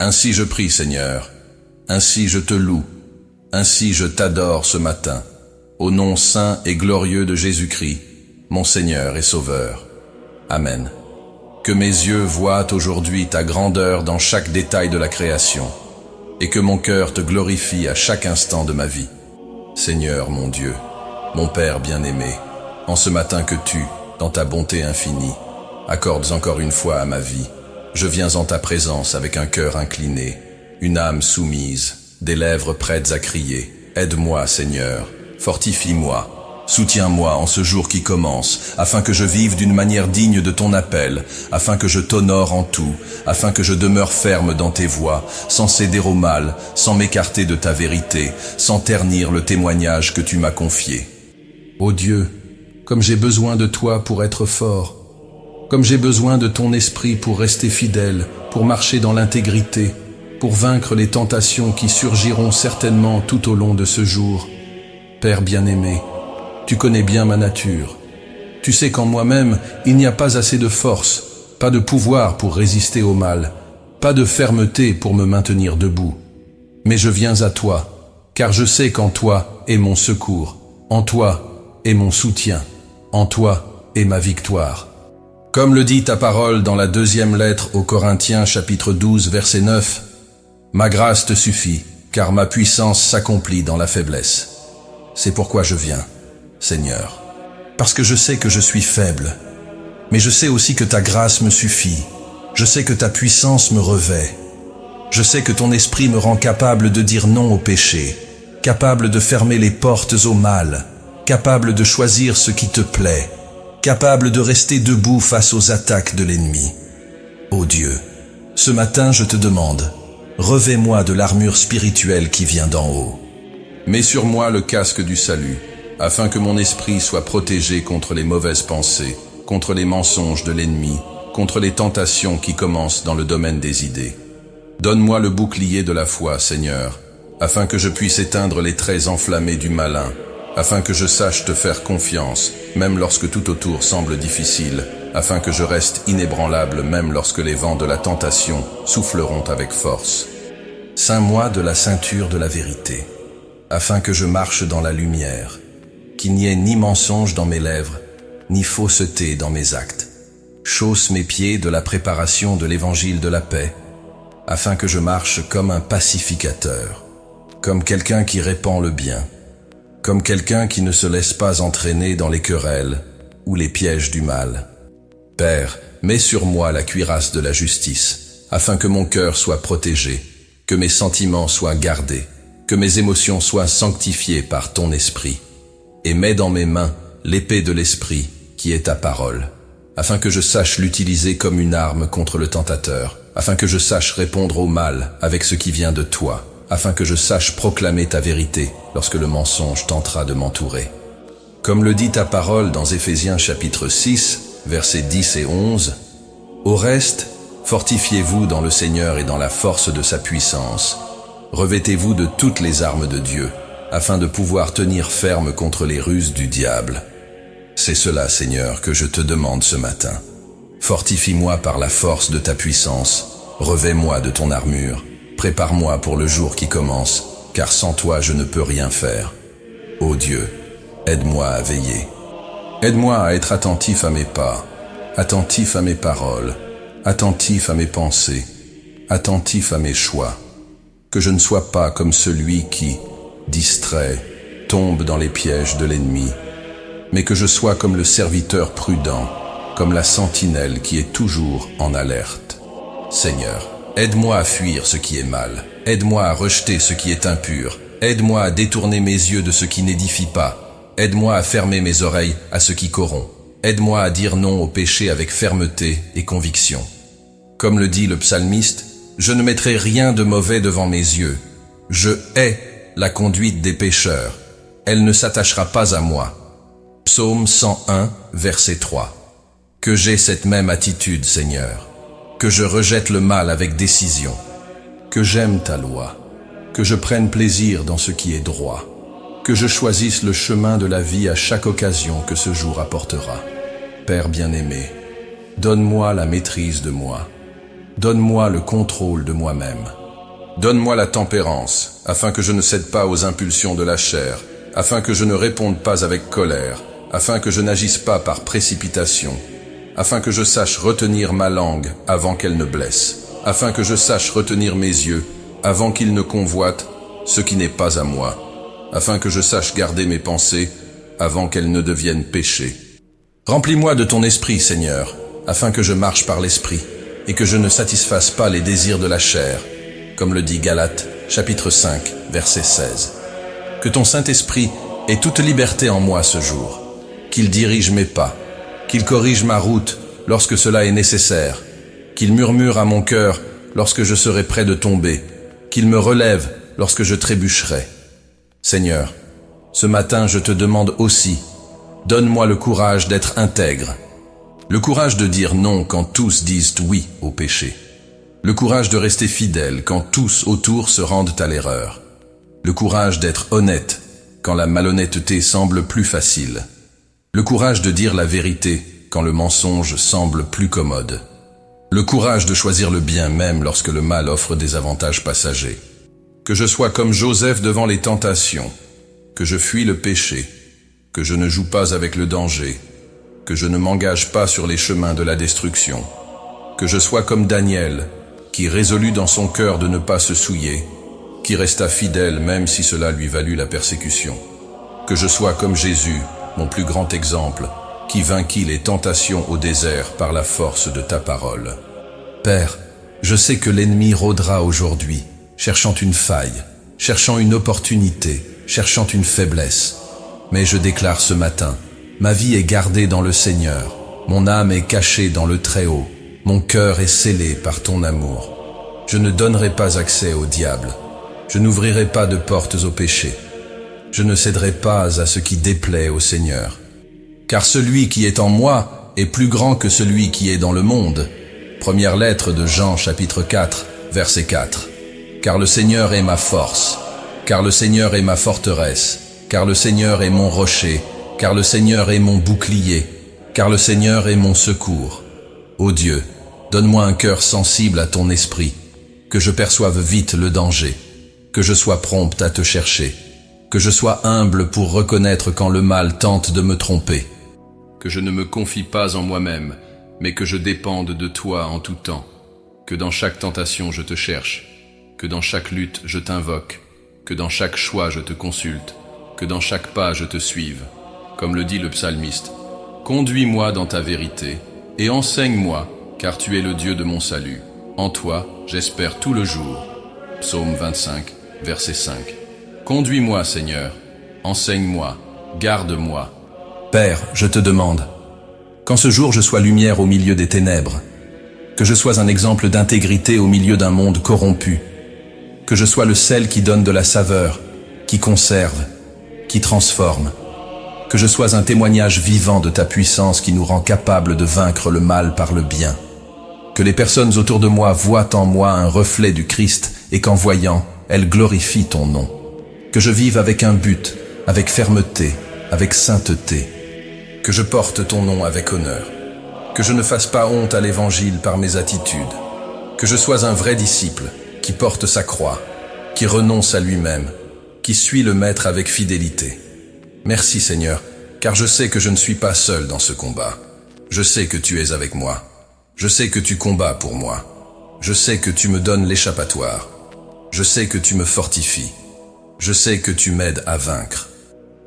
Ainsi je prie, Seigneur, ainsi je te loue, ainsi je t'adore ce matin, au nom saint et glorieux de Jésus-Christ, mon Seigneur et Sauveur. Amen. Que mes yeux voient aujourd'hui ta grandeur dans chaque détail de la création, et que mon cœur te glorifie à chaque instant de ma vie. Seigneur mon Dieu, mon Père bien-aimé, en ce matin que tu, dans ta bonté infinie, accordes encore une fois à ma vie, je viens en ta présence avec un cœur incliné, une âme soumise, des lèvres prêtes à crier. Aide-moi, Seigneur, fortifie-moi, soutiens-moi en ce jour qui commence, afin que je vive d'une manière digne de ton appel, afin que je t'honore en tout, afin que je demeure ferme dans tes voies, sans céder au mal, sans m'écarter de ta vérité, sans ternir le témoignage que tu m'as confié. Ô Dieu, comme j'ai besoin de toi pour être fort, comme j'ai besoin de ton esprit pour rester fidèle, pour marcher dans l'intégrité, pour vaincre les tentations qui surgiront certainement tout au long de ce jour. Père bien-aimé, tu connais bien ma nature. Tu sais qu'en moi-même, il n'y a pas assez de force, pas de pouvoir pour résister au mal, pas de fermeté pour me maintenir debout. Mais je viens à toi, car je sais qu'en toi est mon secours. En toi, est mon soutien. En toi est ma victoire. Comme le dit ta parole dans la deuxième lettre aux Corinthiens chapitre 12 verset 9, « Ma grâce te suffit, car ma puissance s'accomplit dans la faiblesse. » C'est pourquoi je viens, Seigneur. Parce que je sais que je suis faible, mais je sais aussi que ta grâce me suffit. Je sais que ta puissance me revêt. Je sais que ton esprit me rend capable de dire non au péché, capable de fermer les portes au mal, capable de choisir ce qui te plaît, capable de rester debout face aux attaques de l'ennemi. Ô Dieu, ce matin je te demande, revêt-moi de l'armure spirituelle qui vient d'en haut. Mets sur moi le casque du salut, afin que mon esprit soit protégé contre les mauvaises pensées, contre les mensonges de l'ennemi, contre les tentations qui commencent dans le domaine des idées. Donne-moi le bouclier de la foi, Seigneur, afin que je puisse éteindre les traits enflammés du malin, afin que je sache te faire confiance, même lorsque tout autour semble difficile, afin que je reste inébranlable même lorsque les vents de la tentation souffleront avec force. Ceins-moi de la ceinture de la vérité, afin que je marche dans la lumière, qu'il n'y ait ni mensonge dans mes lèvres, ni fausseté dans mes actes. Chausse mes pieds de la préparation de l'évangile de la paix, afin que je marche comme un pacificateur, comme quelqu'un qui répand le bien, comme quelqu'un qui ne se laisse pas entraîner dans les querelles ou les pièges du mal. Père, mets sur moi la cuirasse de la justice, afin que mon cœur soit protégé, que mes sentiments soient gardés, que mes émotions soient sanctifiées par ton esprit, et mets dans mes mains l'épée de l'esprit, qui est ta parole, afin que je sache l'utiliser comme une arme contre le tentateur, afin que je sache répondre au mal avec ce qui vient de toi, afin que je sache proclamer ta vérité lorsque le mensonge tentera de m'entourer. Comme le dit ta parole dans Éphésiens chapitre 6, versets 10 et 11, « Au reste, fortifiez-vous dans le Seigneur et dans la force de sa puissance. Revêtez-vous de toutes les armes de Dieu, afin de pouvoir tenir ferme contre les ruses du diable. » C'est cela, Seigneur, que je te demande ce matin. Fortifie-moi par la force de ta puissance, revêt-moi de ton armure, prépare-moi pour le jour qui commence, car sans toi je ne peux rien faire. Ô Dieu, aide-moi à veiller. Aide-moi à être attentif à mes pas, attentif à mes paroles, attentif à mes pensées, attentif à mes choix. Que je ne sois pas comme celui qui, distrait, tombe dans les pièges de l'ennemi, mais que je sois comme le serviteur prudent, comme la sentinelle qui est toujours en alerte. Seigneur, aide-moi à fuir ce qui est mal, aide-moi à rejeter ce qui est impur, aide-moi à détourner mes yeux de ce qui n'édifie pas, aide-moi à fermer mes oreilles à ce qui corrompt, aide-moi à dire non au péché avec fermeté et conviction. Comme le dit le psalmiste, je ne mettrai rien de mauvais devant mes yeux. Je hais la conduite des pécheurs. Elle ne s'attachera pas à moi. Psaume 101, verset 3. Que j'ai cette même attitude, Seigneur. Que je rejette le mal avec décision. Que j'aime ta loi. Que je prenne plaisir dans ce qui est droit. Que je choisisse le chemin de la vie à chaque occasion que ce jour apportera. Père bien-aimé, donne-moi la maîtrise de moi. Donne-moi le contrôle de moi-même. Donne-moi la tempérance, afin que je ne cède pas aux impulsions de la chair, afin que je ne réponde pas avec colère, afin que je n'agisse pas par précipitation, afin que je sache retenir ma langue avant qu'elle ne blesse, afin que je sache retenir mes yeux avant qu'ils ne convoitent ce qui n'est pas à moi, afin que je sache garder mes pensées avant qu'elles ne deviennent péché. Remplis-moi de ton esprit, Seigneur, afin que je marche par l'esprit, et que je ne satisfasse pas les désirs de la chair, comme le dit Galates, chapitre 5, verset 16. Que ton Saint-Esprit ait toute liberté en moi ce jour, qu'il dirige mes pas, qu'il corrige ma route lorsque cela est nécessaire, qu'il murmure à mon cœur lorsque je serai près de tomber, qu'il me relève lorsque je trébucherai. Seigneur, ce matin je te demande aussi, donne-moi le courage d'être intègre, le courage de dire non quand tous disent oui au péché, le courage de rester fidèle quand tous autour se rendent à l'erreur, le courage d'être honnête quand la malhonnêteté semble plus facile, le courage de dire la vérité quand le mensonge semble plus commode, le courage de choisir le bien même lorsque le mal offre des avantages passagers. Que je sois comme Joseph devant les tentations, que je fuis le péché, que je ne joue pas avec le danger, que je ne m'engage pas sur les chemins de la destruction, que je sois comme Daniel, qui résolut dans son cœur de ne pas se souiller, qui resta fidèle même si cela lui valut la persécution, que je sois comme Jésus, mon plus grand exemple, qui vainquit les tentations au désert par la force de ta parole. Père, je sais que l'ennemi rôdera aujourd'hui, cherchant une faille, cherchant une opportunité, cherchant une faiblesse. Mais je déclare ce matin, ma vie est gardée dans le Seigneur, mon âme est cachée dans le Très-Haut, mon cœur est scellé par ton amour. Je ne donnerai pas accès au diable, je n'ouvrirai pas de portes au péché, je ne céderai pas à ce qui déplaît au Seigneur. Car celui qui est en moi est plus grand que celui qui est dans le monde. Première lettre de Jean chapitre 4, verset 4. Car le Seigneur est ma force, car le Seigneur est ma forteresse, car le Seigneur est mon rocher, car le Seigneur est mon bouclier, car le Seigneur est mon secours. Ô Dieu, donne-moi un cœur sensible à ton esprit, que je perçoive vite le danger, que je sois prompt à te chercher, que je sois humble pour reconnaître quand le mal tente de me tromper, que je ne me confie pas en moi-même, mais que je dépende de toi en tout temps, que dans chaque tentation je te cherche, que dans chaque lutte je t'invoque, que dans chaque choix je te consulte, que dans chaque pas je te suive. Comme le dit le psalmiste, « Conduis-moi dans ta vérité, et enseigne-moi, car tu es le Dieu de mon salut. En toi, j'espère tout le jour. » Psaume 25, verset 5. Conduis-moi, Seigneur, enseigne-moi, garde-moi. Père, je te demande, qu'en ce jour je sois lumière au milieu des ténèbres, que je sois un exemple d'intégrité au milieu d'un monde corrompu, que je sois le sel qui donne de la saveur, qui conserve, qui transforme, que je sois un témoignage vivant de ta puissance qui nous rend capables de vaincre le mal par le bien, que les personnes autour de moi voient en moi un reflet du Christ et qu'en voyant, elles glorifient ton nom, que je vive avec un but, avec fermeté, avec sainteté, que je porte ton nom avec honneur, que je ne fasse pas honte à l'Évangile par mes attitudes, que je sois un vrai disciple qui porte sa croix, qui renonce à lui-même, qui suit le Maître avec fidélité. Merci Seigneur, car je sais que je ne suis pas seul dans ce combat. Je sais que tu es avec moi. Je sais que tu combats pour moi. Je sais que tu me donnes l'échappatoire. Je sais que tu me fortifies. Je sais que tu m'aides à vaincre.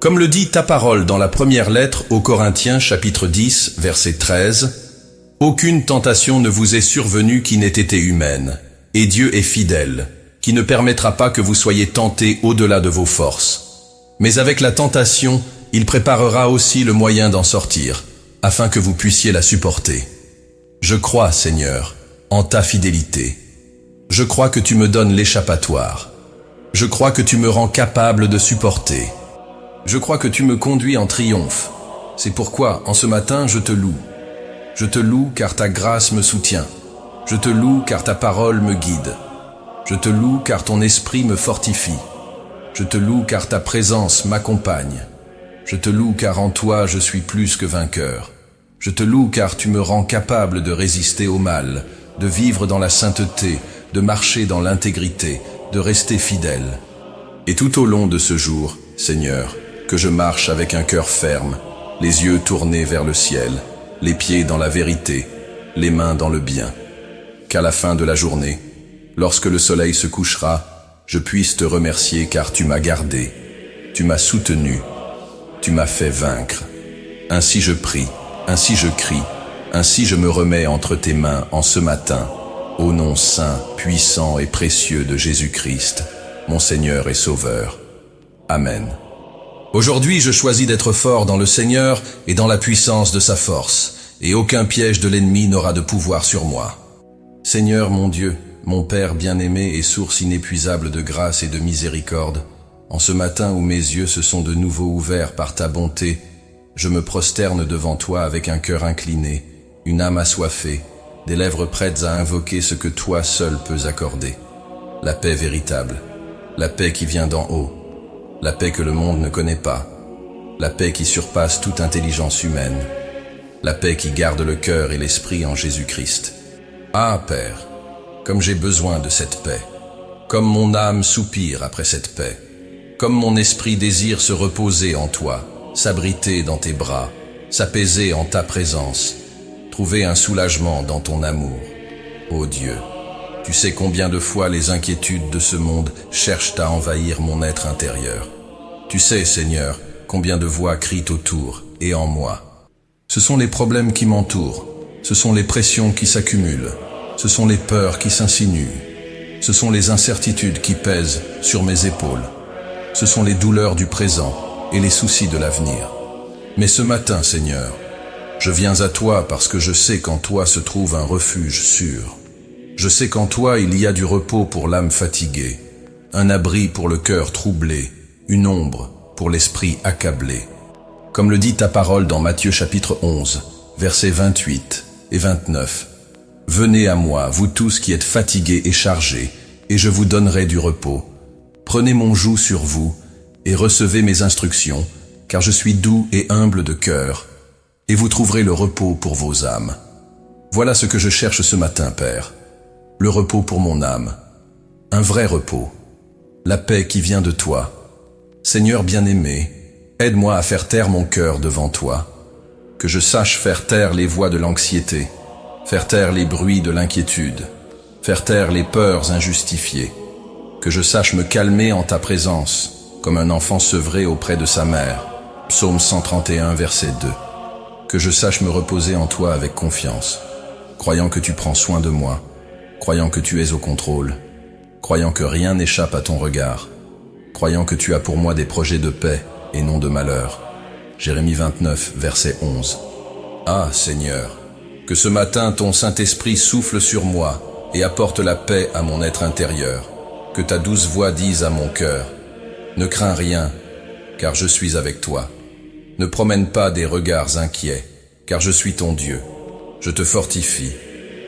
Comme le dit ta parole dans la première lettre aux Corinthiens chapitre 10, verset 13, « Aucune tentation ne vous est survenue qui n'ait été humaine, et Dieu est fidèle, qui ne permettra pas que vous soyez tentés au-delà de vos forces. Mais avec la tentation, il préparera aussi le moyen d'en sortir, afin que vous puissiez la supporter. Je crois, Seigneur, en ta fidélité. Je crois que tu me donnes l'échappatoire. Je crois que tu me rends capable de supporter. Je crois que tu me conduis en triomphe. C'est pourquoi, en ce matin, je te loue. Je te loue car ta grâce me soutient. Je te loue car ta parole me guide. Je te loue car ton esprit me fortifie. Je te loue car ta présence m'accompagne. Je te loue car en toi je suis plus que vainqueur. Je te loue car tu me rends capable de résister au mal, de vivre dans la sainteté, de marcher dans l'intégrité, de rester fidèle. Et tout au long de ce jour, Seigneur, que je marche avec un cœur ferme, les yeux tournés vers le ciel, les pieds dans la vérité, les mains dans le bien. Qu'à la fin de la journée, lorsque le soleil se couchera, je puisse te remercier car tu m'as gardé, tu m'as soutenu, tu m'as fait vaincre. Ainsi je prie, ainsi je crie, ainsi je me remets entre tes mains en ce matin, au nom saint, puissant et précieux de Jésus-Christ, mon Seigneur et Sauveur. Amen. Aujourd'hui, je choisis d'être fort dans le Seigneur et dans la puissance de sa force, et aucun piège de l'ennemi n'aura de pouvoir sur moi. Seigneur mon Dieu, mon Père bien-aimé et source inépuisable de grâce et de miséricorde, en ce matin où mes yeux se sont de nouveau ouverts par ta bonté, je me prosterne devant toi avec un cœur incliné, une âme assoiffée, des lèvres prêtes à invoquer ce que toi seul peux accorder. La paix véritable, la paix qui vient d'en haut, la paix que le monde ne connaît pas, la paix qui surpasse toute intelligence humaine, la paix qui garde le cœur et l'esprit en Jésus-Christ. Ah, Père, comme j'ai besoin de cette paix, comme mon âme soupire après cette paix, comme mon esprit désire se reposer en toi, s'abriter dans tes bras, s'apaiser en ta présence, trouver un soulagement dans ton amour. Ô Dieu, tu sais combien de fois les inquiétudes de ce monde cherchent à envahir mon être intérieur. Tu sais, Seigneur, combien de voix crient autour et en moi. Ce sont les problèmes qui m'entourent, ce sont les pressions qui s'accumulent, ce sont les peurs qui s'insinuent, ce sont les incertitudes qui pèsent sur mes épaules, ce sont les douleurs du présent et les soucis de l'avenir. Mais ce matin, Seigneur, je viens à toi parce que je sais qu'en toi se trouve un refuge sûr. Je sais qu'en toi il y a du repos pour l'âme fatiguée, un abri pour le cœur troublé, une ombre pour l'esprit accablé. Comme le dit ta parole dans Matthieu chapitre 11, versets 28 et 29. Venez à moi, vous tous qui êtes fatigués et chargés, et je vous donnerai du repos. Prenez mon joug sur vous et recevez mes instructions, car je suis doux et humble de cœur, et vous trouverez le repos pour vos âmes. Voilà ce que je cherche ce matin, Père. Le repos pour mon âme, un vrai repos, la paix qui vient de toi. Seigneur bien-aimé, aide-moi à faire taire mon cœur devant toi, que je sache faire taire les voix de l'anxiété, faire taire les bruits de l'inquiétude, faire taire les peurs injustifiées, que je sache me calmer en ta présence, comme un enfant sevré auprès de sa mère. Psaume 131, verset 2. Que je sache me reposer en toi avec confiance, croyant que tu prends soin de moi, croyant que tu es au contrôle, croyant que rien n'échappe à ton regard, croyant que tu as pour moi des projets de paix et non de malheur. Jérémie 29, verset 11. Ah, Seigneur, que ce matin ton Saint-Esprit souffle sur moi et apporte la paix à mon être intérieur, que ta douce voix dise à mon cœur, ne crains rien, car je suis avec toi. Ne promène pas des regards inquiets, car je suis ton Dieu. Je te fortifie,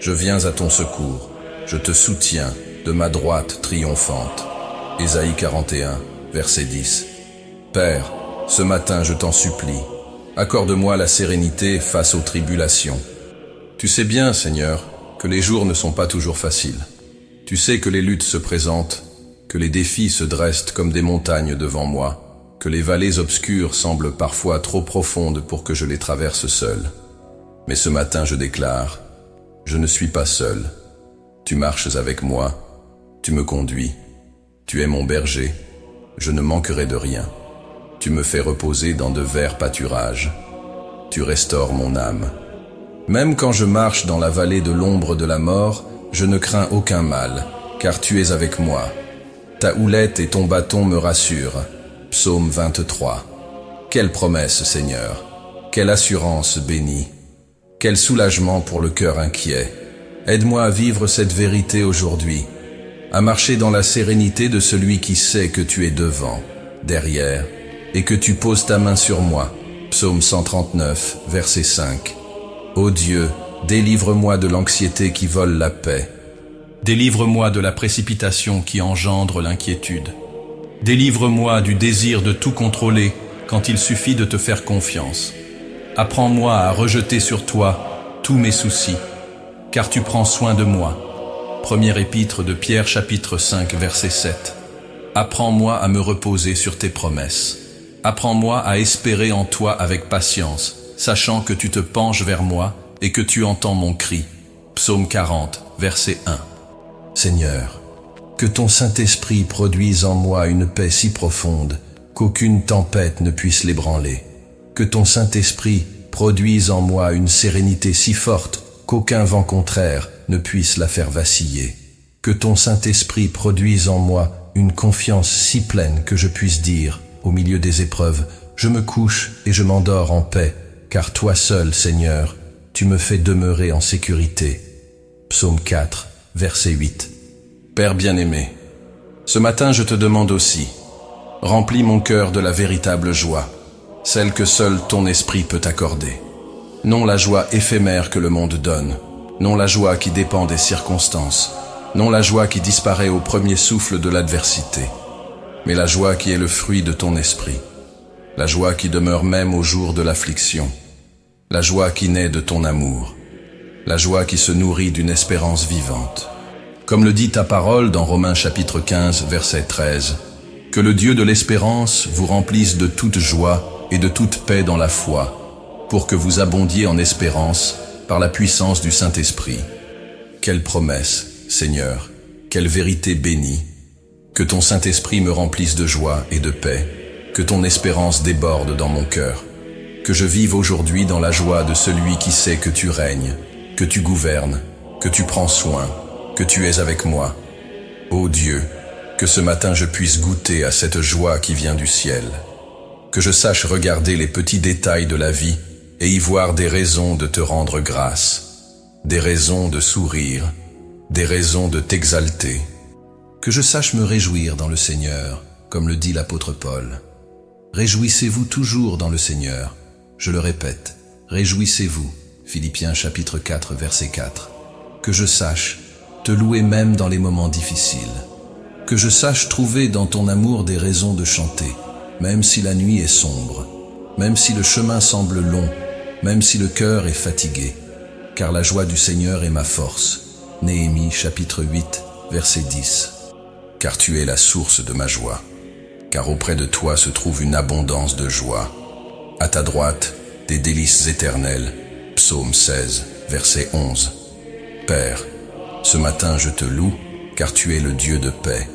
je viens à ton secours, je te soutiens de ma droite triomphante. Ésaïe 41, verset 10. Père, ce matin je t'en supplie, accorde-moi la sérénité face aux tribulations. Tu sais bien, Seigneur, que les jours ne sont pas toujours faciles. Tu sais que les luttes se présentent, que les défis se dressent comme des montagnes devant moi, que les vallées obscures semblent parfois trop profondes pour que je les traverse seul. Mais ce matin je déclare, je ne suis pas seul. Tu marches avec moi, tu me conduis, tu es mon berger, je ne manquerai de rien. Tu me fais reposer dans de verts pâturages, tu restaures mon âme. Même quand je marche dans la vallée de l'ombre de la mort, je ne crains aucun mal, car tu es avec moi. Ta houlette et ton bâton me rassurent. Psaume 23. Quelle promesse, Seigneur! Quelle assurance bénie! Quel soulagement pour le cœur inquiet! Aide-moi à vivre cette vérité aujourd'hui, à marcher dans la sérénité de celui qui sait que tu es devant, derrière, et que tu poses ta main sur moi. Psaume 139, verset 5. Ô Dieu, délivre-moi de l'anxiété qui vole la paix. Délivre-moi de la précipitation qui engendre l'inquiétude. Délivre-moi du désir de tout contrôler quand il suffit de te faire confiance. Apprends-moi à rejeter sur toi tous mes soucis, car tu prends soin de moi. Première épître de Pierre chapitre 5 verset 7. Apprends-moi à me reposer sur tes promesses. Apprends-moi à espérer en toi avec patience, sachant que tu te penches vers moi et que tu entends mon cri. Psaume 40 verset 1. Seigneur, que ton Saint-Esprit produise en moi une paix si profonde qu'aucune tempête ne puisse l'ébranler. Que ton Saint-Esprit produise en moi une sérénité si forte qu'aucun vent contraire ne puisse la faire vaciller. Que ton Saint-Esprit produise en moi une confiance si pleine que je puisse dire, au milieu des épreuves, je me couche et je m'endors en paix, car toi seul, Seigneur, tu me fais demeurer en sécurité. Psaume 4, verset 8. Père bien-aimé, ce matin je te demande aussi, remplis mon cœur de la véritable joie, celle que seul ton esprit peut accorder. Non la joie éphémère que le monde donne, non la joie qui dépend des circonstances, non la joie qui disparaît au premier souffle de l'adversité, mais la joie qui est le fruit de ton esprit, la joie qui demeure même au jour de l'affliction, la joie qui naît de ton amour, la joie qui se nourrit d'une espérance vivante. Comme le dit ta parole dans Romains chapitre 15, verset 13, que le Dieu de l'espérance vous remplisse de toute joie et de toute paix dans la foi, pour que vous abondiez en espérance par la puissance du Saint-Esprit. Quelle promesse, Seigneur, quelle vérité bénie, que ton Saint-Esprit me remplisse de joie et de paix, que ton espérance déborde dans mon cœur, que je vive aujourd'hui dans la joie de celui qui sait que tu règnes, que tu gouvernes, que tu prends soin, que tu es avec moi. Ô Dieu, que ce matin je puisse goûter à cette joie qui vient du ciel, que je sache regarder les petits détails de la vie et y voir des raisons de te rendre grâce, des raisons de sourire, des raisons de t'exalter, que je sache me réjouir dans le Seigneur, comme le dit l'apôtre Paul. Réjouissez-vous toujours dans le Seigneur. Je le répète, réjouissez-vous. Philippiens chapitre 4, verset 4. Que je sache te louer même dans les moments difficiles. Que je sache trouver dans ton amour des raisons de chanter, même si la nuit est sombre, même si le chemin semble long, même si le cœur est fatigué. Car la joie du Seigneur est ma force. Néhémie chapitre 8, verset 10. Car tu es la source de ma joie. Car auprès de toi se trouve une abondance de joie. À ta droite, des délices éternelles. Psaume 16, verset 11. Père, ce matin je te loue, car tu es le Dieu de paix.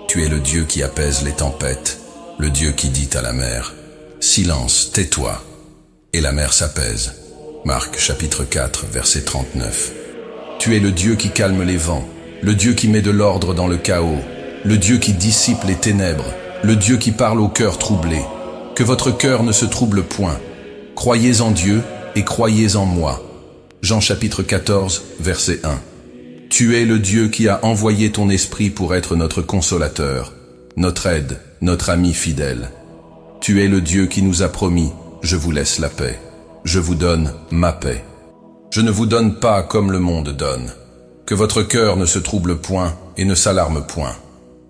Tu es le Dieu qui apaise les tempêtes, le Dieu qui dit à la mer, « Silence, tais-toi !» Et la mer s'apaise. Marc chapitre 4, verset 39. Tu es le Dieu qui calme les vents, le Dieu qui met de l'ordre dans le chaos, le Dieu qui dissipe les ténèbres, le Dieu qui parle au cœur troublé. Que votre cœur ne se trouble point. Croyez en Dieu et croyez en moi. Jean chapitre 14, verset 1. Tu es le Dieu qui a envoyé ton esprit pour être notre consolateur, notre aide, notre ami fidèle. Tu es le Dieu qui nous a promis, je vous laisse la paix. Je vous donne ma paix. Je ne vous donne pas comme le monde donne. Que votre cœur ne se trouble point et ne s'alarme point.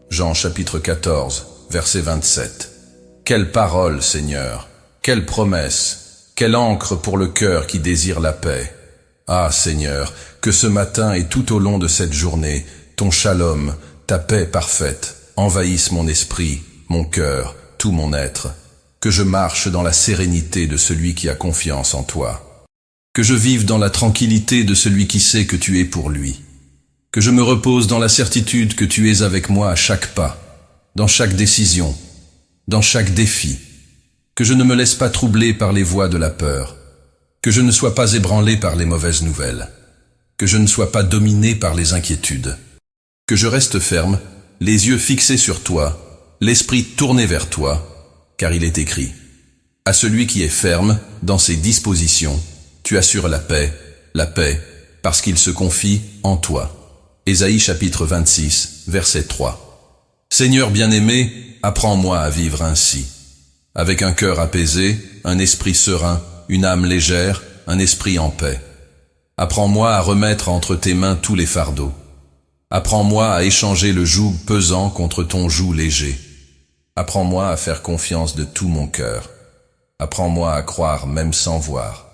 Jean chapitre 14, verset 27. Quelle parole, Seigneur! Quelle promesse! Quelle encre pour le cœur qui désire la paix! Ah, Seigneur, que ce matin et tout au long de cette journée, ton shalom, ta paix parfaite, envahissent mon esprit, mon cœur, tout mon être. Que je marche dans la sérénité de celui qui a confiance en toi. Que je vive dans la tranquillité de celui qui sait que tu es pour lui. Que je me repose dans la certitude que tu es avec moi à chaque pas, dans chaque décision, dans chaque défi. Que je ne me laisse pas troubler par les voix de la peur. Que je ne sois pas ébranlé par les mauvaises nouvelles. Que je ne sois pas dominé par les inquiétudes. Que je reste ferme, les yeux fixés sur toi, l'esprit tourné vers toi, car il est écrit, « À celui qui est ferme dans ses dispositions, tu assures la paix, parce qu'il se confie en toi. » Ésaïe chapitre 26, verset 3. Seigneur bien-aimé, apprends-moi à vivre ainsi. Avec un cœur apaisé, un esprit serein, une âme légère, un esprit en paix. Apprends-moi à remettre entre tes mains tous les fardeaux. Apprends-moi à échanger le joug pesant contre ton joug léger. Apprends-moi à faire confiance de tout mon cœur. Apprends-moi à croire même sans voir.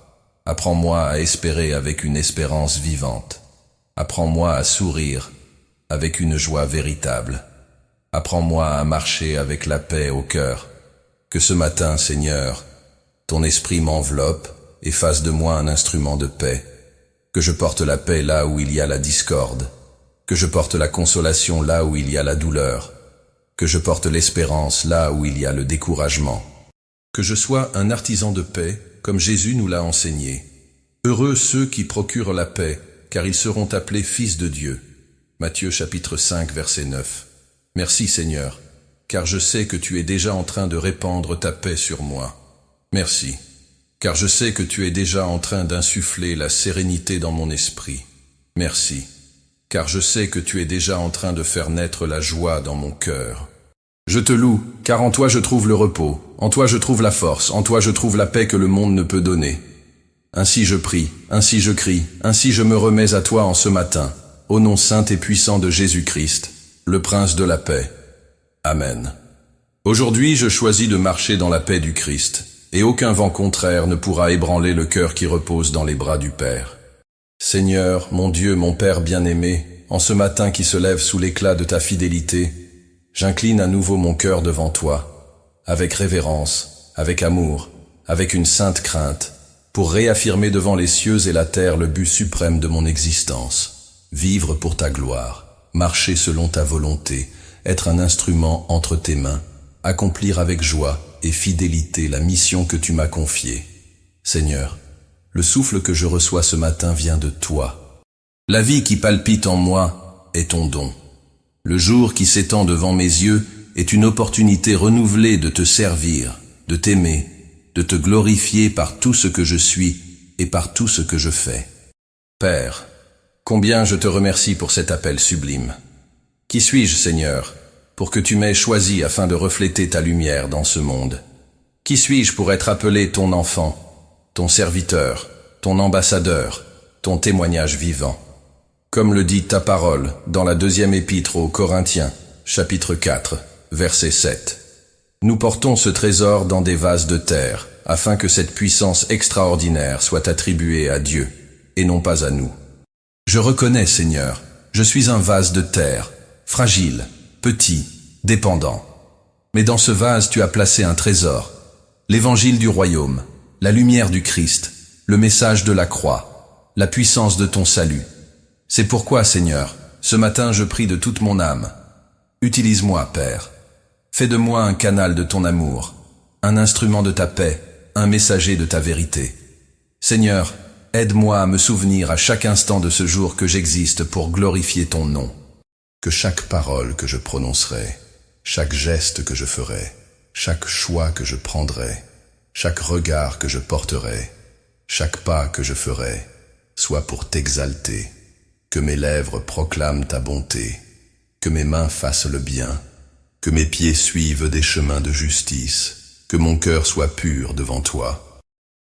Apprends-moi à espérer avec une espérance vivante. Apprends-moi à sourire avec une joie véritable. Apprends-moi à marcher avec la paix au cœur. Que ce matin, Seigneur, ton esprit m'enveloppe et fasse de moi un instrument de paix. Que je porte la paix là où il y a la discorde. Que je porte la consolation là où il y a la douleur. Que je porte l'espérance là où il y a le découragement. Que je sois un artisan de paix, comme Jésus nous l'a enseigné. Heureux ceux qui procurent la paix, car ils seront appelés fils de Dieu. Matthieu chapitre 5, verset 9. Merci Seigneur, car je sais que tu es déjà en train de répandre ta paix sur moi. Merci, car je sais que tu es déjà en train d'insuffler la sérénité dans mon esprit. Merci, car je sais que tu es déjà en train de faire naître la joie dans mon cœur. Je te loue, car en toi je trouve le repos, en toi je trouve la force, en toi je trouve la paix que le monde ne peut donner. Ainsi je prie, ainsi je crie, ainsi je me remets à toi en ce matin, au nom saint et puissant de Jésus-Christ, le Prince de la paix. Amen. Aujourd'hui je choisis de marcher dans la paix du Christ, et aucun vent contraire ne pourra ébranler le cœur qui repose dans les bras du Père. Seigneur, mon Dieu, mon Père bien-aimé, en ce matin qui se lève sous l'éclat de ta fidélité, j'incline à nouveau mon cœur devant toi, avec révérence, avec amour, avec une sainte crainte, pour réaffirmer devant les cieux et la terre le but suprême de mon existence, vivre pour ta gloire, marcher selon ta volonté, être un instrument entre tes mains, accomplir avec joie et fidélité la mission que tu m'as confiée. Seigneur, le souffle que je reçois ce matin vient de toi. La vie qui palpite en moi est ton don. Le jour qui s'étend devant mes yeux est une opportunité renouvelée de te servir, de t'aimer, de te glorifier par tout ce que je suis et par tout ce que je fais. Père, combien je te remercie pour cet appel sublime. Qui suis-je, Seigneur, pour que tu m'aies choisi afin de refléter ta lumière dans ce monde? Qui suis-je pour être appelé ton enfant, ton serviteur, ton ambassadeur, ton témoignage vivant? Comme le dit ta parole dans la deuxième épître aux Corinthiens, chapitre 4, verset 7. Nous portons ce trésor dans des vases de terre, afin que cette puissance extraordinaire soit attribuée à Dieu, et non pas à nous. Je reconnais, Seigneur, je suis un vase de terre, fragile, petit, dépendant. Mais dans ce vase tu as placé un trésor, l'évangile du royaume, la lumière du Christ, le message de la croix, la puissance de ton salut. C'est pourquoi, Seigneur, ce matin je prie de toute mon âme. Utilise-moi, Père. Fais de moi un canal de ton amour, un instrument de ta paix, un messager de ta vérité. Seigneur, aide-moi à me souvenir à chaque instant de ce jour que j'existe pour glorifier ton nom. Que chaque parole que je prononcerai, chaque geste que je ferai, chaque choix que je prendrai, chaque regard que je porterai, chaque pas que je ferai, soit pour t'exalter. Que mes lèvres proclament ta bonté, que mes mains fassent le bien, que mes pieds suivent des chemins de justice, que mon cœur soit pur devant toi.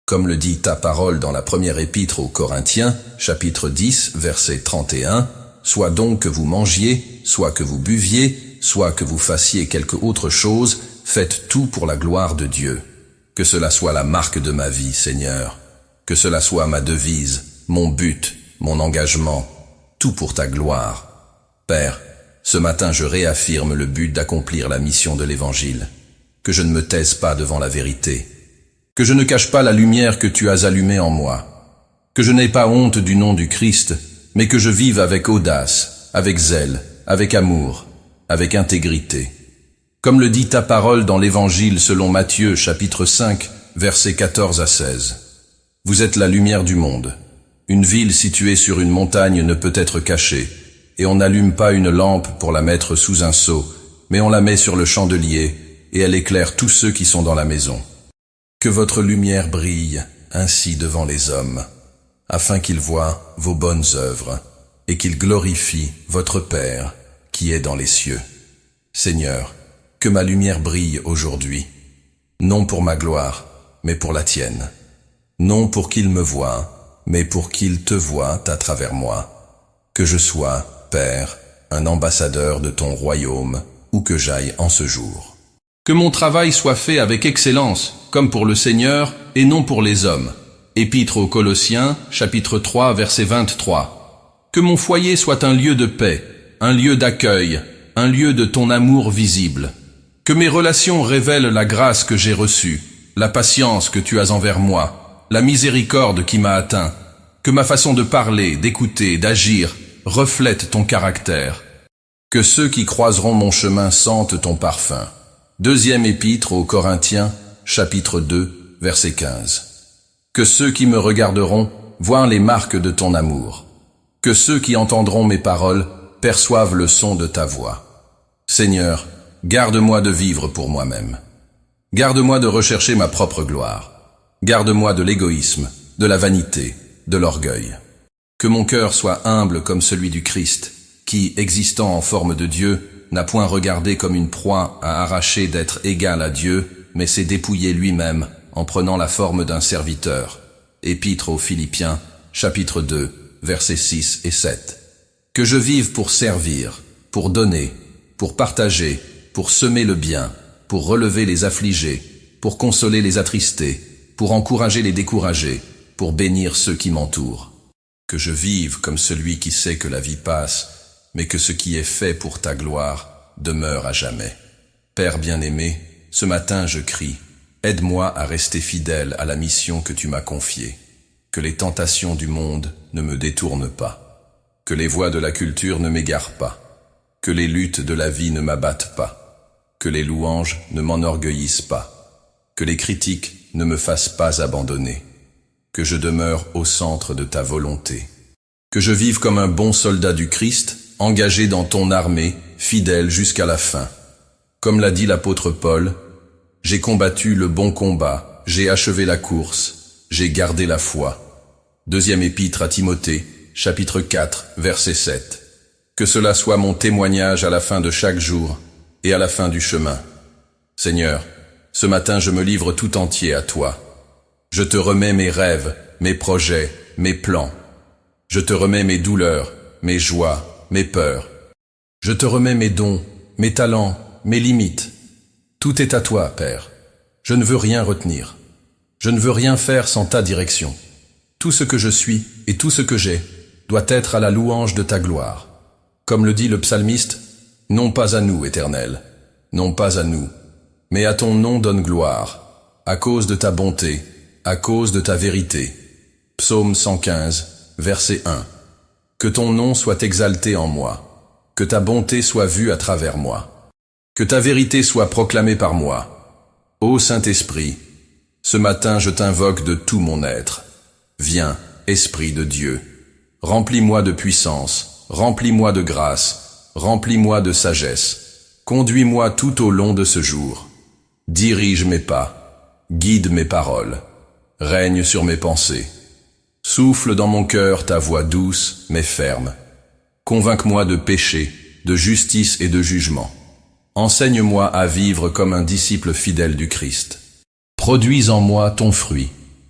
Comme le dit ta parole dans la première épître aux Corinthiens, chapitre 10, verset 31, soit donc que vous mangiez, soit que vous buviez, soit que vous fassiez quelque autre chose, faites tout pour la gloire de Dieu. Que cela soit la marque de ma vie, Seigneur. Que cela soit ma devise, mon but, mon engagement, tout pour ta gloire. Père, ce matin je réaffirme le but d'accomplir la mission de l'Évangile. Que je ne me taise pas devant la vérité. Que je ne cache pas la lumière que tu as allumée en moi. Que je n'aie pas honte du nom du Christ, mais que je vive avec audace, avec zèle, avec amour, avec intégrité. Comme le dit ta parole dans l'Évangile selon Matthieu chapitre 5, versets 14 à 16. Vous êtes la lumière du monde. Une ville située sur une montagne ne peut être cachée, et on n'allume pas une lampe pour la mettre sous un seau, mais on la met sur le chandelier, et elle éclaire tous ceux qui sont dans la maison. Que votre lumière brille ainsi devant les hommes, afin qu'ils voient vos bonnes œuvres, et qu'ils glorifient votre Père qui est dans les cieux. Seigneur, que ma lumière brille aujourd'hui, non pour ma gloire, mais pour la tienne, non pour qu'ils me voient, mais pour qu'ils te voient à travers moi. Que je sois, Père, un ambassadeur de ton royaume, où que j'aille en ce jour. Que mon travail soit fait avec excellence, comme pour le Seigneur, et non pour les hommes. Épître aux Colossiens, chapitre 3, verset 23. Que mon foyer soit un lieu de paix, un lieu d'accueil, un lieu de ton amour visible. Que mes relations révèlent la grâce que j'ai reçue, la patience que tu as envers moi, la miséricorde qui m'a atteint, que ma façon de parler, d'écouter, d'agir reflète ton caractère. Que ceux qui croiseront mon chemin sentent ton parfum. Deuxième épître aux Corinthiens, chapitre 2, verset 15. Que ceux qui me regarderont voient les marques de ton amour. Que ceux qui entendront mes paroles perçoivent le son de ta voix. Seigneur, garde-moi de vivre pour moi-même. Garde-moi de rechercher ma propre gloire. Garde-moi de l'égoïsme, de la vanité, de l'orgueil. Que mon cœur soit humble comme celui du Christ, qui, existant en forme de Dieu, n'a point regardé comme une proie à arracher d'être égal à Dieu, mais s'est dépouillé lui-même en prenant la forme d'un serviteur. Épître aux Philippiens, chapitre 2, versets 6 et 7. Que je vive pour servir, pour donner, pour partager, pour semer le bien, pour relever les affligés, pour consoler les attristés, pour encourager les découragés, pour bénir ceux qui m'entourent. Que je vive comme celui qui sait que la vie passe, mais que ce qui est fait pour ta gloire demeure à jamais. Père bien-aimé, ce matin je crie, Aide-moi à rester fidèle à la mission que tu m'as confiée. Que les tentations du monde ne me détournent pas. Que les voies de la culture ne m'égarent pas. Que les luttes de la vie ne m'abattent pas. Que les louanges ne m'enorgueillissent pas. Que les critiques ne me fassent pas abandonner. Que je demeure au centre de ta volonté. Que je vive comme un bon soldat du Christ, engagé dans ton armée, fidèle jusqu'à la fin. Comme l'a dit l'apôtre Paul, « J'ai combattu le bon combat, j'ai achevé la course, j'ai gardé la foi. » Deuxième épître à Timothée, chapitre 4, verset 7. Que cela soit mon témoignage à la fin de chaque jour et à la fin du chemin. Seigneur, ce matin je me livre tout entier à toi. Je te remets mes rêves, mes projets, mes plans. Je te remets mes douleurs, mes joies, mes peurs. Je te remets mes dons, mes talents, mes limites. Tout est à toi, Père. Je ne veux rien retenir. Je ne veux rien faire sans ta direction. Tout ce que je suis et tout ce que j'ai doit être à la louange de ta gloire. Comme le dit le psalmiste, « Non pas à nous, Éternel, non pas à nous, mais à ton nom donne gloire, à cause de ta bonté, à cause de ta vérité. » Psaume 115, verset 1. Que ton nom soit exalté en moi, que ta bonté soit vue à travers moi, que ta vérité soit proclamée par moi. Ô Saint-Esprit, ce matin je t'invoque de tout mon être. Viens, Esprit de Dieu, remplis-moi de puissance, remplis-moi de grâce, remplis-moi de sagesse, conduis-moi tout au long de ce jour. Dirige mes pas, guide mes paroles, règne sur mes pensées. Souffle dans mon cœur ta voix douce mais ferme. Convainc-moi de péché, de justice et de jugement. Enseigne-moi à vivre comme un disciple fidèle du Christ. Produis en moi ton fruit.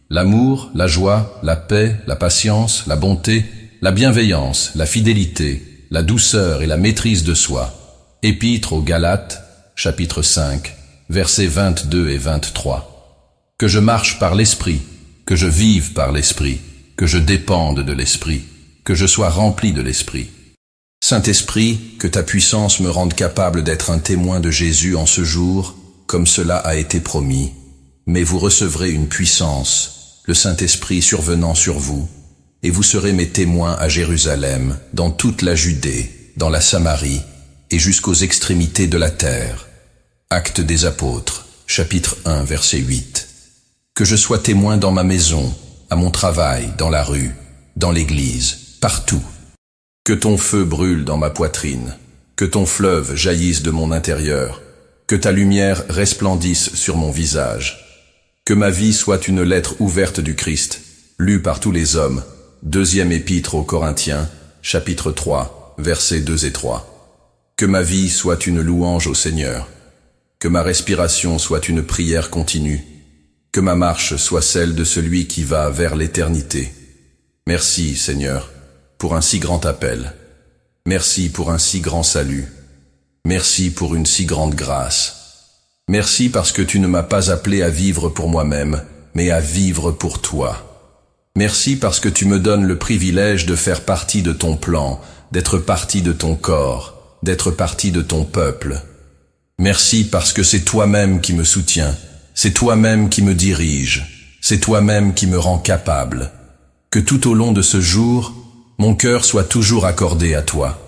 L'amour, la joie, la paix, la patience, la bonté, la bienveillance, la fidélité, la douceur et la maîtrise de soi. Épître aux Galates, chapitre 5, versets 22 et 23. Que je marche par l'Esprit, que je vive par l'Esprit, que je dépende de l'Esprit, que je sois rempli de l'Esprit. Saint-Esprit, que ta puissance me rende capable d'être un témoin de Jésus en ce jour, comme cela a été promis. Mais vous recevrez une puissance, le Saint-Esprit survenant sur vous, et vous serez mes témoins à Jérusalem, dans toute la Judée, dans la Samarie, et jusqu'aux extrémités de la terre. Actes des Apôtres, chapitre 1, verset 8. Que je sois témoin dans ma maison, à mon travail, dans la rue, dans l'église, partout. Que ton feu brûle dans ma poitrine, que ton fleuve jaillisse de mon intérieur, que ta lumière resplendisse sur mon visage. Que ma vie soit une lettre ouverte du Christ, lue par tous les hommes. Deuxième épître aux Corinthiens, chapitre 3, versets 2 et 3. Que ma vie soit une louange au Seigneur. Que ma respiration soit une prière continue. Que ma marche soit celle de celui qui va vers l'éternité. Merci, Seigneur, pour un si grand appel. Merci pour un si grand salut. Merci pour une si grande grâce. Merci parce que tu ne m'as pas appelé à vivre pour moi-même, mais à vivre pour toi. Merci parce que tu me donnes le privilège de faire partie de ton plan, d'être partie de ton corps, d'être partie de ton peuple. Merci parce que c'est toi-même qui me soutiens, c'est toi-même qui me dirige, c'est toi-même qui me rend capable. Que tout au long de ce jour, mon cœur soit toujours accordé à toi,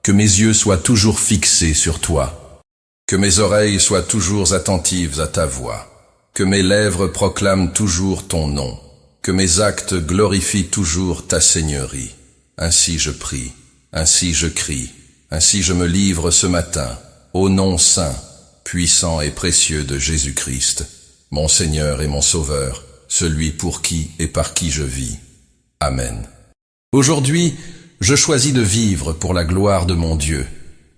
que mes yeux soient toujours fixés sur toi. Que mes oreilles soient toujours attentives à ta voix, que mes lèvres proclament toujours ton nom, que mes actes glorifient toujours ta seigneurie. Ainsi je prie, ainsi je crie, ainsi je me livre ce matin, au nom saint, puissant et précieux de Jésus-Christ, mon Seigneur et mon Sauveur, celui pour qui et par qui je vis. Amen. Aujourd'hui, je choisis de vivre pour la gloire de mon Dieu,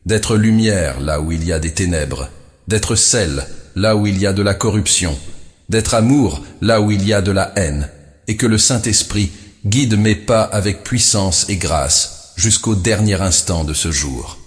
d'être lumière là où il y a des ténèbres, d'être sel là où il y a de la corruption, d'être amour là où il y a de la haine, et que le Saint-Esprit guide mes pas avec puissance et grâce jusqu'au dernier instant de ce jour.